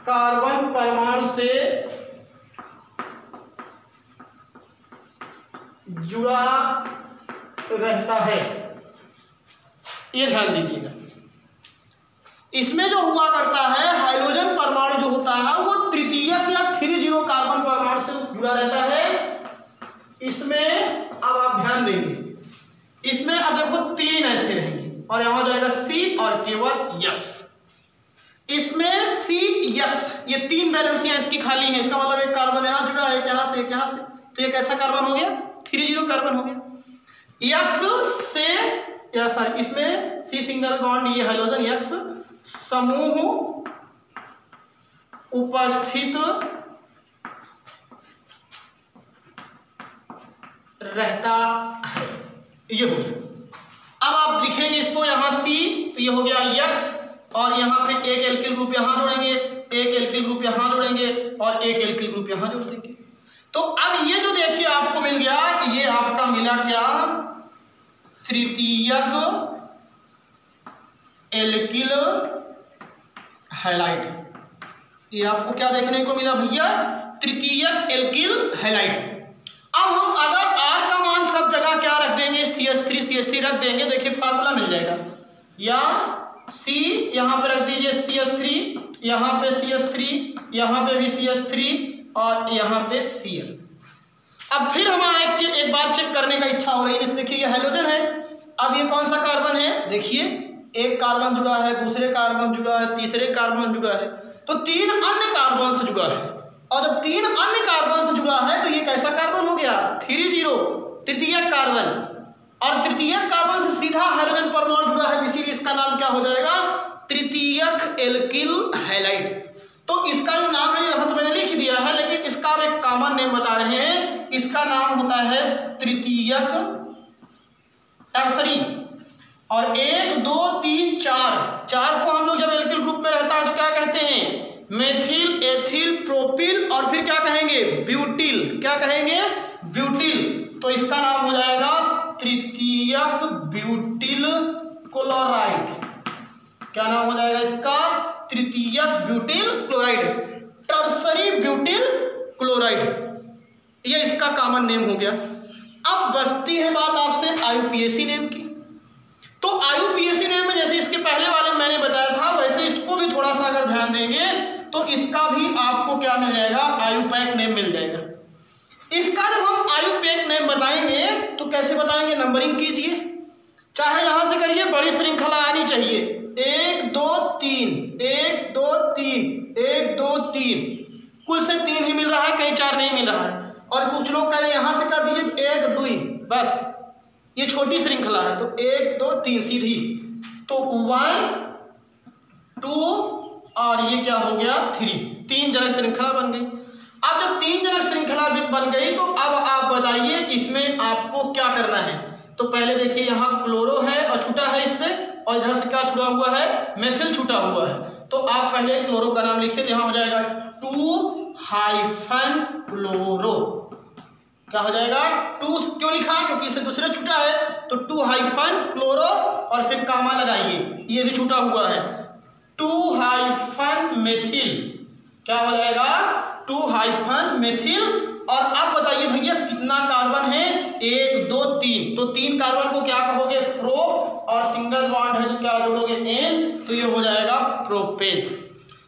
कार्बन परमाणु से जुड़ा रहता है। ये ध्यान दीजिएगा, इसमें जो हुआ करता है हाइड्रोजन परमाणु जो होता है वो तृतीयक या 30 कार्बन परमाणु से जुड़ा रहता है। इसमें अब आप ध्यान देंगे, इसमें अब देखो 3 ऐसे रहेंगे और यहां हो जाएगा C और केवल यक्स। इसमें C यक्स, ये 3 बैलेंसियां इसकी खाली हैं। इसका मतलब एक कार्बन यहां जुड़ा है, यहां से, यहां से, तो ये कैसा कार्बन हो गया, 30 कार्बन हो गया। यक्स से या सॉरी इसमें C सिंगल बॉन्ड, ये हाइड्रोजन यक्स समूह उपस्थित रहता है। ये हो गया। अब आप लिखेंगे इसको यहां C, तो ये हो गया यक्स और यहाँ पे एक एल्किल ग्रुप यहाँ जोड़ेंगे, एक एल्किल ग्रुप यहाँ जोड़ेंगे और एक एल्किल ग्रुप यहाँ जोड़ देंगे। तो अब ये जो देखिए आपको मिल गया, ये आपका मिला क्या, तृतीयक एल्किल हैलाइड। ये आपको क्या देखने को मिला भैया, तृतीयक एल्किल हैलाइड। अब हम अगर R का मान सब जगह क्या रख देंगे, CH3 रख देंगे, देखिए फार्मूला मिल जाएगा। या C यहाँ पे रख दीजिए CH3, यहाँ पे CH3, यहाँ पे भी CH3 और यहाँ पे Cl। अब फिर हमारा एक बार चेक करने का इच्छा हो रही है। जैसे देखिए ये हाइड्रोजन है, अब ये कौन सा कार्बन है, देखिए एक कार्बन जुड़ा है, दूसरे कार्बन जुड़ा है, तीसरे कार्बन जुड़ा है, तो 3 अन्य कार्बन से जुड़ा है। और जब 3 अन्य कार्बन से जुड़ा है तो ये कैसा कार्बन हो गया, 30 तृतीयक कार्बन। और तृतीयक कार्बन से सीधा हाइड्रोजन परमाणु जुड़ा है, इसीलिए इसका नाम क्या हो जाएगा, तृतीयक एल्किल हैलाइड। तो इसका जो नाम है यहाँ तो मैंने लिख दिया है, लेकिन इसका अब एक कॉमन नेम बता रहे हैं। इसका नाम होता है तृतीयक टर्सरी। और 1 2 3 4 को हम लोग जब एल्किल ग्रुप में रहता है तो क्या कहते हैं? मेथिल, एथिल, प्रोपिल और फिर क्या कहेंगे? ब्यूटिल। क्या कहेंगे? ब्यूटिल। तो इसका नाम हो जाएगा तृतीयक ब्यूटिल क्लोराइड। क्या नाम हो जाएगा इसका? तृतीयक butyl chloride, tertiary butyl chloride. ये इसका कॉमन नेम हो गया। अब बचती है बात आपसे आईयूपीएसी नेम की। तो आईयूपीएसी नेम में जैसे इसके पहले वाले में मैंने बताया था, वैसे इसको भी थोड़ा सा अगर ध्यान देंगे तो इसका भी आपको क्या मिल जाएगा? आईयूपैक नेम मिल जाएगा। इसका जब हम आईयूपैक नेम बताएंगे तो कैसे बताएंगे? नंबरिंग कीजिए, चाहे यहां से करिए, बड़ी श्रृंखला आनी चाहिए। 1 2 3 1 2 3 1 2 3, कुल से 3 ही मिल रहा है, कहीं 4 नहीं मिल रहा है। और कुछ लोग कह रहे हैं यहां से कर दीजिए तो 1 2, बस ये छोटी श्रृंखला है तो 1 2 3 सीधी। तो 1 2 और ये क्या हो गया? 3, 3 जनक श्रृंखला बन गई। अब जब 3 जनक श्रृंखला बन गई तो अब आप बताइए इसमें आपको क्या करना है? तो पहले देखिए यहाँ क्लोरो है और छूटा है इससे, और इधर से क्या छुटा हुआ है? मेथिल छुटा हुआ है। तो आप पहले क्लोरो का नाम लिखिए, यहाँ हो जाएगा 2 हाइफन क्लोरो। क्या हो जाएगा? 2 क्यों लिखा? क्योंकि इससे दूसरा छूटा है, तो 2 हाइफन क्लोरो और फिर कामा लगाइए, ये भी छूटा हुआ है। 2 हाइफन मेथिल। क्या हो जाएगा? 2 हाइफन मेथिल। और अब बताइए भैया कितना कार्बन है? 1 2 3। तो 3 कार्बन को क्या कहोगे? प्रो, और सिंगल बॉन्ड है तो क्या जोड़ोगे? एन, तो ये हो जाएगा प्रोपेन।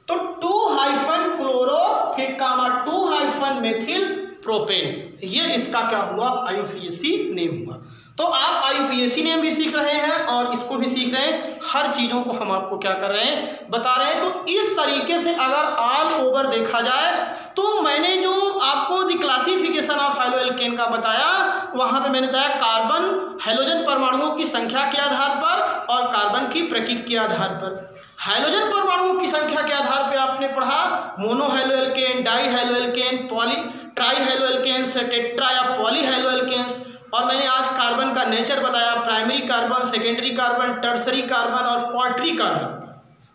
तो 2 हाइफन क्लोरो फिर कामा 2 हाइफन मेथिल प्रोपेन, ये इसका क्या हुआ? आईयूपीएसी नेम हुआ। तो आप आईयूपीएसी नेम भी सीख रहे हैं और इसको भी सीख रहे हैं। हर चीज़ों को हम आपको क्या कर रहे हैं? बता रहे हैं। तो इस तरीके से अगर ऑल ओवर देखा जाए तो मैंने जो आपको द क्लासिफिकेशन ऑफ हैलोएल्केन का बताया, वहाँ पे मैंने बताया कार्बन हैलोजन परमाणुओं की संख्या के आधार पर और कार्बन की प्रकृति के आधार पर। हैलोजन परमाणुओं की संख्या के आधार पर आपने पढ़ा mono haloalkane, di haloalkane, tri haloalkane, tetra या पॉली हैलोएल्केन्स। और मैंने आज कार्बन का नेचर बताया, primary carbon, secondary carbon, tertiary carbon और क्वार्टरी कार्बन।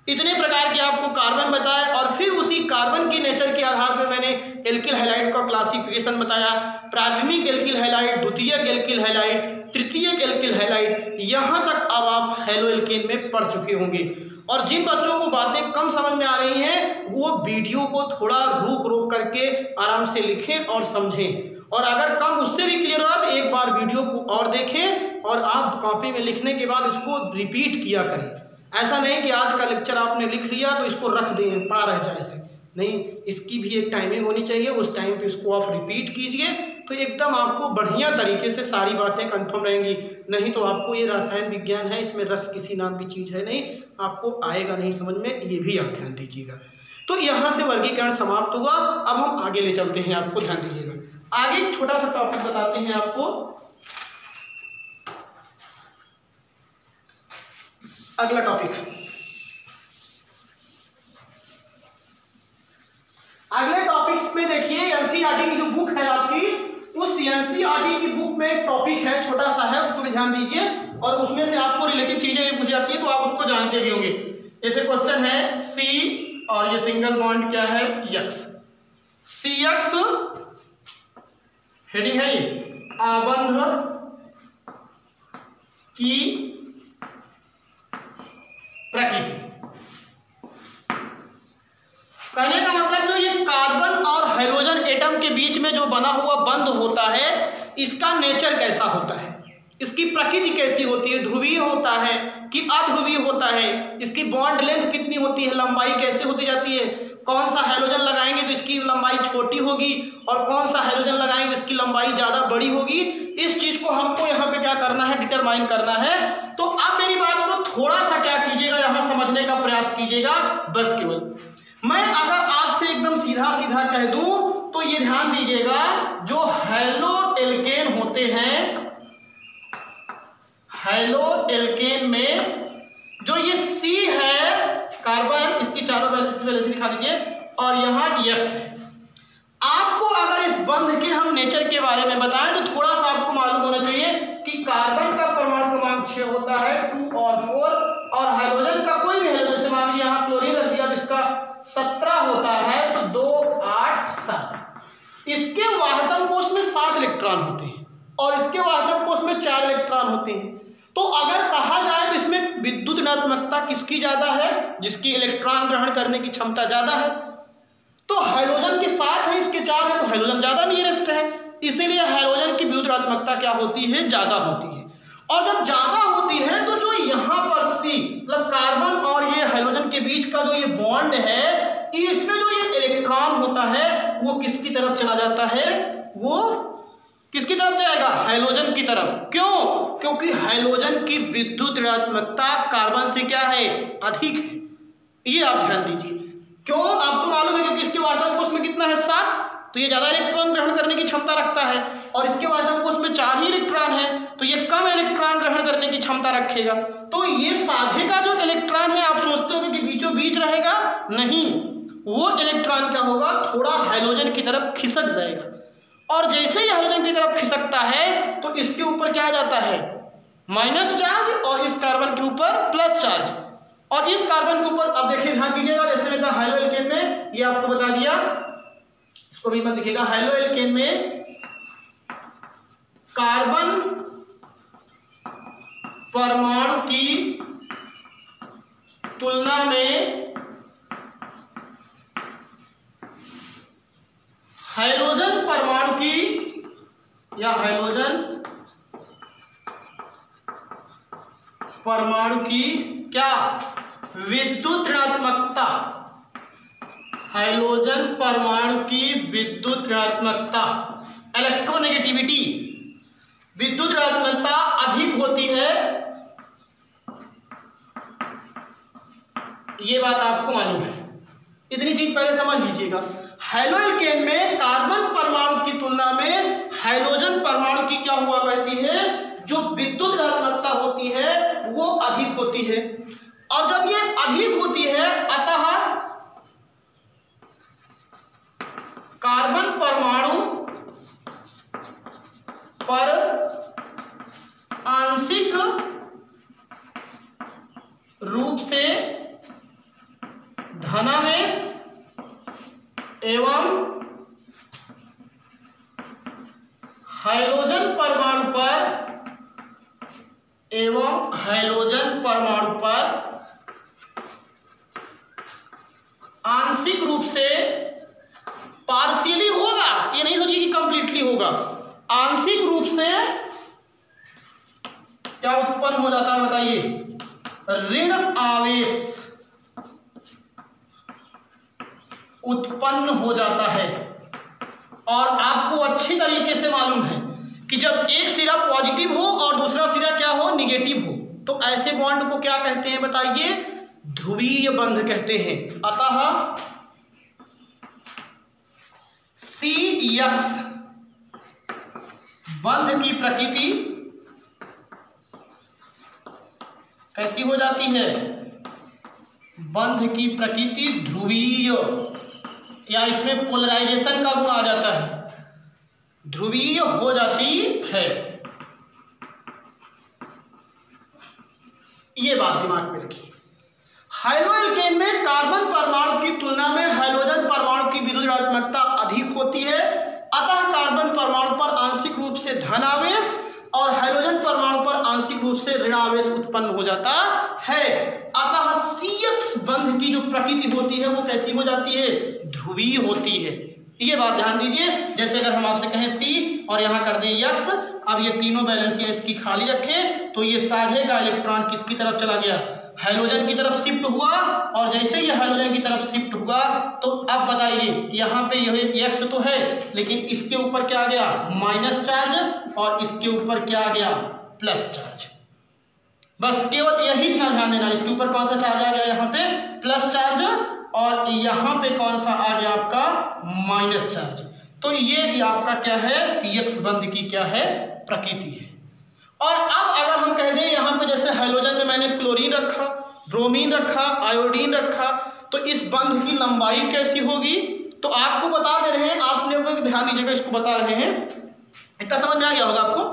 इतने प्रकार के आपको कार्बन बताए और फिर उसी कार्बन की नेचर के आधार पर मैंने एल्किल हैलाइड का क्लासिफिकेशन बताया। प्राथमिक एल्किल हैलाइड, द्वितीयक एल्किल हैलाइड, तृतीयक एल्किल हैलाइड, यहाँ तक अब आप हैलोएल्केन में पढ़ चुके होंगे। और जिन बच्चों को बातें कम समझ में आ रही हैं वो वीडियो को थोड़ा रोक करके आराम से लिखें और समझें। और अगर कम उससे भी क्लियर रहा तो एक बार वीडियो को और देखें और आप कॉपी में लिखने के बाद इसको रिपीट किया करें। ऐसा नहीं कि आज का लेक्चर आपने लिख लिया तो इसको रख दें, पड़ा रह जाए ऐसे नहीं, इसकी भी एक टाइमिंग होनी चाहिए। उस टाइम पे इसको आप रिपीट कीजिए तो एकदम आपको बढ़िया तरीके से सारी बातें कंफर्म रहेंगी। नहीं तो आपको ये रसायन विज्ञान है, इसमें रस किसी नाम की चीज़ है नहीं, आपको आएगा नहीं समझ में, ये भी आप ध्यान दीजिएगा। तो यहाँ से वर्गीकरण समाप्त हुआ। अब हम आगे ले चलते हैं, आपको ध्यान दीजिएगा। आगे एक छोटा सा टॉपिक बताते हैं आपको। अगला टॉपिक, अगले टॉपिक्स में देखिए एनसीईआरटी की जो बुक है आपकी, उस एनसीईआरटी की बुक में एक टॉपिक है, छोटा सा है, उसको भी ध्यान दीजिए। और उसमें से आपको रिलेटिव चीजें भी पूछी जाती है तो आप उसको जानते भी होंगे। जैसे क्वेश्चन है सी और ये सिंगल बॉन्ड क्या है? यक्स। सी यक्स हेडिंग है ये, आबंध की प्रकृति। कहने का मतलब जो ये कार्बन और हाइड्रोजन एटम के बीच में जो बना हुआ बंध होता है, इसका नेचर कैसा होता है, इसकी प्रकृति कैसी होती है, ध्रुवीय होता है कि अध्रुवीय होता है, इसकी बॉन्ड लेंथ कितनी होती है, लंबाई कैसे होती जाती है, कौन सा हाइड्रोजन लगाएंगे तो इसकी लंबाई छोटी होगी और कौन सा हाइड्रोजन लगाएंगे तो इसकी लंबाई ज़्यादा बड़ी होगी। इस चीज़ को हमको यहाँ पे क्या करना है? डिटरमाइन करना है। तो अब मेरी बात को थोड़ा सा क्या कीजिएगा, यहाँ समझने का प्रयास कीजिएगा बस केवल। मैं अगर आपसे एकदम सीधा सीधा कह दूं तो ये ध्यान दीजिएगा, जो हैलोएल्केन होते हैं, हैलोएल्केन में जो ये C है कार्बन, इसकी चारों वैलेंसी दिखा दीजिए, और यहाँ X है। आपको अगर इस बंध के हम नेचर के बारे में बताएं तो थोड़ा सा आपको मालूम होना चाहिए कि कार्बन का परमाणु क्रमांक 6 होता है 2 और 4, और हाइड्रोजन का कोई भी हाइड्रोजन, जैसे मान लिया यहाँ क्लोरीन रख दिया तो इसका 17 होता है, तो 2 8 7। इसके वाहकत्व कोष में 7 इलेक्ट्रॉन होते हैं और इसके वाहकत्व कोष में 4 इलेक्ट्रॉन होते हैं। तो अगर कहा जाए तो इसमें विद्युत ऋणात्मकता किसकी ज्यादा है? जिसकी इलेक्ट्रॉन ग्रहण करने की क्षमता ज्यादा है। तो हाइड्रोजन के 7 है, इसके 4 है, तो हाइड्रोजन ज्यादा नियरेस्ट है, इसीलिए हाइड्रोजन की विद्युत ऋणात्मकता क्या होती है? ज्यादा होती है। और जब ज्यादा होती है तो जो यहाँ पर C मतलब कार्बन और ये हाइड्रोजन के बीच का जो ये बॉन्ड है, इसमें जो ये इलेक्ट्रॉन होता है वो किसकी तरफ चला जाता है? वो किसकी तरफ जाएगा? हाइड्रोजन की तरफ। क्यों? क्योंकि हाइड्रोजन की विद्युत ऋणात्मकता कार्बन से क्या है? अधिक है। ये आप ध्यान दीजिए। क्यों? आपको मालूम है क्योंकि इसके वाहकत्व कोष में कितना है? 7, तो ये ज्यादा इलेक्ट्रॉन ग्रहण करने की क्षमता रखता है, और इसके वाहकत्व कोष में 4 ही इलेक्ट्रॉन है, तो ये कम इलेक्ट्रॉन ग्रहण करने की क्षमता रखेगा। तो ये साधे का जो इलेक्ट्रॉन है, आप सोचते हो कि बीचों बीच रहेगा? नहीं, वो इलेक्ट्रॉन क्या होगा? थोड़ा हाइड्रोजन की तरफ खिसक जाएगा, और जैसे ही हाइड्रोजन की तरफ खिसकता है तो इसके ऊपर क्या आ जाता है? माइनस चार्ज, और इस कार्बन के ऊपर प्लस चार्ज। और इस कार्बन के ऊपर अब देखिए, ध्यान दीजिएगा, जैसे मैंने हाइड्रो एल्केन में ये आपको बता दिया, इसको भी मत लिखिएगा। हाइड्रो एल्केन में कार्बन परमाणु की तुलना में हाइड्रोजन परमाणु की या हाइड्रोजन परमाणु की क्या? विद्युत ऋणात्मकता। हाइड्रोजन परमाणु की विद्युत ऋणात्मकता, इलेक्ट्रोनेगेटिविटी, विद्युत ऋणात्मकता अधिक होती है। ये बात आपको मालूम है, इतनी चीज पहले समझ लीजिएगा। हाइड्रो एल्केन में कार्बन परमाणु की तुलना में हाइड्रोजन परमाणु की क्या हुआ करती है? जो विद्युत ऋणात्मकता होती है वो अधिक होती है, और जब ये अधिक होती है, अतः कार्बन परमाणु पर आंशिक रूप से धनावेश एवं हाइड्रोजन परमाणु पर आंशिक रूप से, पार्शियली होगा, ये नहीं सोचिए कि कंप्लीटली होगा, आंशिक रूप से क्या उत्पन्न हो जाता है? बताइए। ऋण आवेश उत्पन्न हो जाता है। और आपको अच्छी तरीके से मालूम है कि जब एक सिरा पॉजिटिव हो और दूसरा सिरा क्या हो? निगेटिव हो, तो ऐसे बॉन्ड को क्या कहते हैं? बताइए। ध्रुवीय बंध कहते हैं। अतः CX बंध की प्रकृति कैसी हो जाती है? बंध की प्रकृति ध्रुवीय, या इसमें पोलराइजेशन का गुण आ जाता है, ध्रुवीय हो जाती है। ये बात दिमाग में रखिए। हाइड्रो एल्केन में कार्बन परमाणु की तुलना में हाइड्रोजन परमाणु की विद्युत ऋणात्मकता अधिक होती है, अतः कार्बन परमाणु पर आंशिक रूप से धनावेश और हाइड्रोजन परमाणु पर आंशिक रूप से ऋणावेश उत्पन्न हो जाता है। अतः CX बंध की जो प्रकृति होती है वो कैसी हो जाती है? ध्रुवीय होती है। ये बात ध्यान दीजिए। जैसे अगर हम आपसे कहें C और यहाँ कर दें X, अब ये तीनों बैलेंस इसकी खाली रखें, तो ये साझे का इलेक्ट्रॉन किसकी तरफ चला गया? हाइड्रोजन की तरफ शिफ्ट हुआ, और जैसे ये हाइड्रोजन की तरफ शिफ्ट हुआ तो अब बताइए, यहाँ पे यह X तो है, लेकिन इसके ऊपर क्या आ गया? माइनस चार्ज, और इसके ऊपर क्या आ गया? Plus charge. बस केवल यही ना ध्यान देना, इसके ऊपर कौन सा चार्ज आ गया? यहाँ पे प्लस चार्ज, और यहाँ पे कौन सा आ गया? आपका माइनस चार्ज। तो ये ही आपका क्या है? CX बंध की क्या है? प्रकृति है। और अब अगर हम कह दें यहाँ पे, जैसे हाइड्रोजन में मैंने क्लोरीन रखा, ब्रोमीन रखा, आयोडीन रखा, तो इस बंध की लंबाई कैसी होगी, तो आपको बता दे रहे हैं, आपने ध्यान दीजिएगा, इसको बता रहे हैं। इतना समझ में आ गया होगा आपको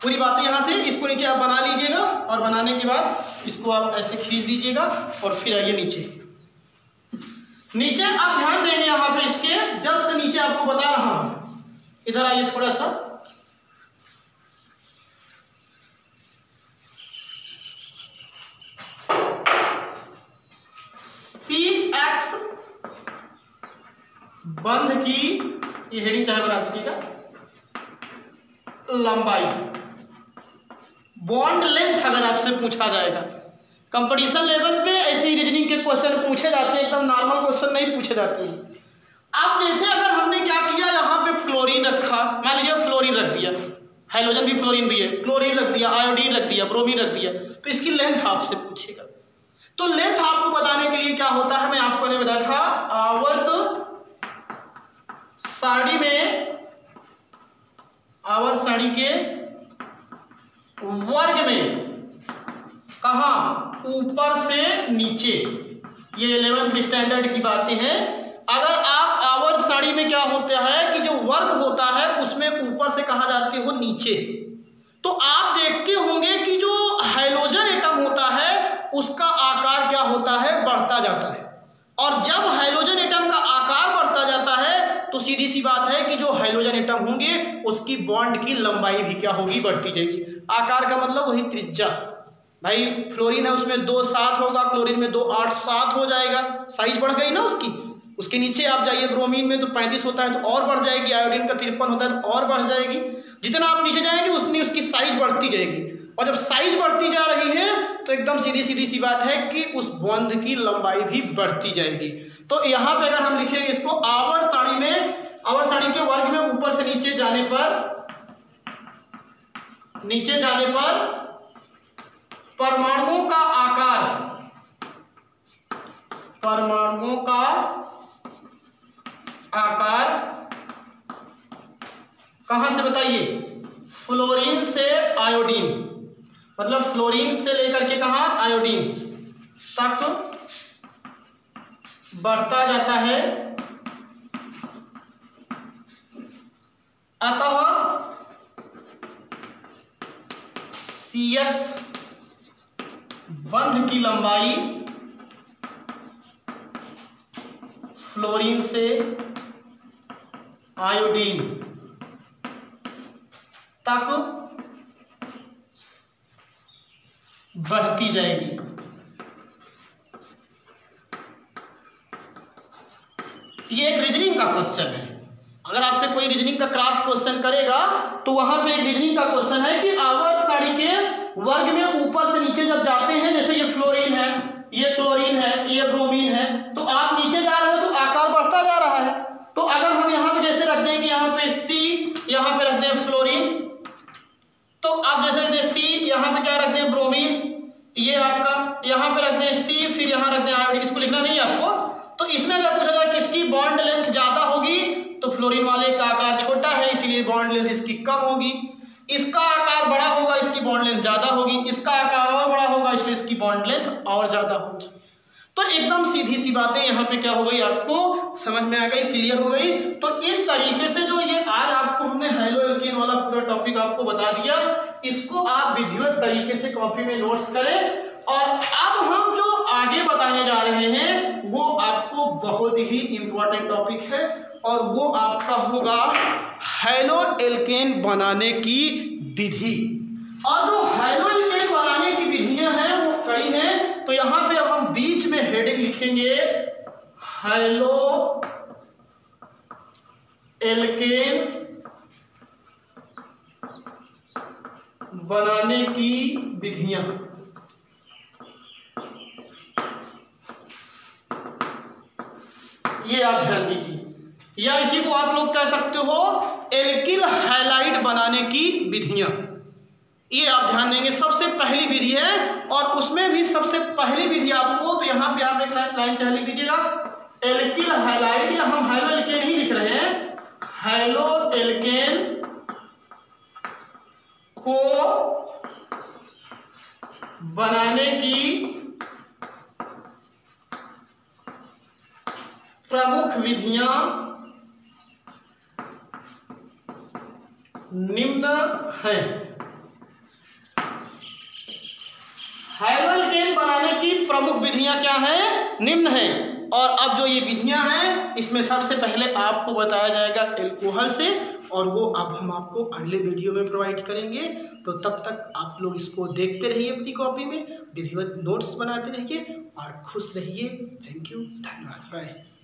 पूरी बातें। यहाँ से इसको नीचे आप बना लीजिएगा और बनाने के बाद इसको आप ऐसे खींच दीजिएगा और फिर आइए नीचे। नीचे आप ध्यान देंगे यहाँ पे, इसके जस्ट नीचे आपको बता रहा हूं, इधर आइए थोड़ा सा। CX बंध की, ये हेडिंग चाहे बना दीजिएगा, लंबाई, बॉन्ड लेंथ अगर आपसे पूछा जाएगा। कंपटीशन लेवल पे ऐसे ही रीजनिंग के क्वेश्चन पूछे जाते हैं, एकदम नॉर्मल क्वेश्चन नहीं पूछे जाते हैं। अब जैसे अगर हमने क्या किया, यहाँ पे फ्लोरीन रखा, मान लीजिए फ्लोरीन रख दिया, हाइड्रोजन भी फ्लोरीन भी है, क्लोरीन रख दिया, आयोडीन रख दिया, ब्रोमीन रख दिया, तो इसकी लेंथ आपसे पूछेगा। तो लेंथ आपको बताने के लिए क्या होता है, मैं आपको नहीं बताया था, आवर्त सारणी में, आवर्त सारणी के वर्ग में, कहा, ऊपर से नीचे, ये 11th स्टैंडर्ड की बातें हैं। अगर आप आवर्त सारणी में क्या होता है कि जो वर्ग होता है उसमें ऊपर से कहा जाते हो नीचे, तो आप देखते होंगे कि जो हाइड्रोजन एटम होता है उसका आकार क्या होता है, बढ़ता जाता है। और जब हाइड्रोजन एटम का आकार बढ़ता जाता है तो सीधी सी बात है कि जो हाइड्रोजन एटम होंगे उसकी बॉन्ड की लंबाई भी क्या होगी, बढ़ती जाएगी। आकार का मतलब वही त्रिज्या। भाई फ्लोरीन है उसमें 2 7 होगा, क्लोरीन में 2 8 7 हो जाएगा, साइज बढ़ गई ना उसकी। उसके नीचे आप जाइए, ब्रोमीन में तो 35 होता है तो और बढ़ जाएगी, आयोडीन का 53 होता है तो और बढ़ जाएगी। जितना आप नीचे जाएंगे उतनी उसकी साइज बढ़ती जाएगी, और जब साइज बढ़ती जा रही है तो एकदम सीधी सी बात है कि उस बॉन्ड की लंबाई भी बढ़ती जाएगी। तो यहाँ पे अगर हम लिखेंगे इसको, आवर्त सारणी में, आवर्त सारणी के वर्ग में ऊपर से नीचे जाने पर परमाणुओं का आकार कहां से बताइए, फ्लोरीन से आयोडीन, मतलब फ्लोरीन से लेकर के कहा, आयोडीन तक बढ़ता जाता है। अतः CX बंध की लंबाई फ्लोरीन से आयोडीन तक बढ़ती जाएगी। ये एक रीजनिंग का क्वेश्चन है। अगर आपसे कोई रीजनिंग का क्रॉस क्वेश्चन करेगा तो वहां पे एक रीजनिंग का क्वेश्चन है कि आवर्त सारणी के वर्ग में ऊपर से नीचे जब जाते हैं, जैसे ये फ्लोरीन है, ये क्लोरीन है, ये ब्रोमीन है, तो आप नीचे जा रहे हो तो आकार बढ़ता जा रहा है। तो अगर हम यहाँ पे जैसे रख देंगे, यहाँ पे C, यहाँ पे रख दें फ्लोरीन, तो आप जैसे रख दें C, यहाँ पे क्या रख दें ब्रोमीन, ये आपका यहाँ पे रख दें C, फिर यहाँ रख दें आयोडीन। इसको लिखना नहीं है आपको। तो इसमें अगर पूछा जाए किसकी बॉन्ड लेंथ ज्यादा होगी, तो फ्लोरीन वाले का आकार छोटा है इसलिए बॉन्ड लेंथ इसकी कम होगी। इसका आकार बड़ा होगा, इसकी बॉन्ड लेंथ ज्यादा होगी। इसका आकार और बड़ा होगा इसलिए इसकी बॉन्ड लेंथ और ज्यादा होगी। तो एकदम सीधी सी बातें यहाँ पे क्या हो गई, आपको समझ में आ गई, क्लियर हो गई। तो इस तरीके से जो ये आज आपको हमने हैलो एल्केन वाला पूरा टॉपिक आपको बता दिया, इसको आप विधिवत तरीके से कॉपी में नोट्स करें। और अब हम जो आगे बताने जा रहे हैं वो आपको बहुत ही इंपॉर्टेंट टॉपिक है, और वो आपका होगा हैलो एल्केन बनाने की विधि। और जो हैलो एल्केन बनाने की विधियां हैं वो कई हैं। तो यहां पे अब हम बीच में हेडिंग लिखेंगे, हैलो एल्केन बनाने की विधियां। ये आप ध्यान दीजिए, या इसी को आप लोग कह सकते हो एल्किल हैलाइड बनाने की विधियां। ये आप ध्यान देंगे, सबसे पहली विधि है, और उसमें भी सबसे पहली विधि आपको, तो यहां पे आप एक लाइन चाहे लिख दीजिएगा, एल्किल हैलाइड, या हम हैलो एल्केन ही लिख रहे हैं, हैलो एल्केन को बनाने की प्रमुख विधियां निम्न हैं। हैलोएल्केन बनाने की प्रमुख विधियां क्या हैं? निम्न हैं। और अब जो ये विधियां हैं इसमें सबसे पहले आपको बताया जाएगा एल्कोहल से, और वो अब हम आपको अगले वीडियो में प्रोवाइड करेंगे। तो तब तक आप लोग इसको देखते रहिए, अपनी कॉपी में विधिवत नोट्स बनाते रहिए और खुश रहिए। थैंक यू, धन्यवाद, बाय।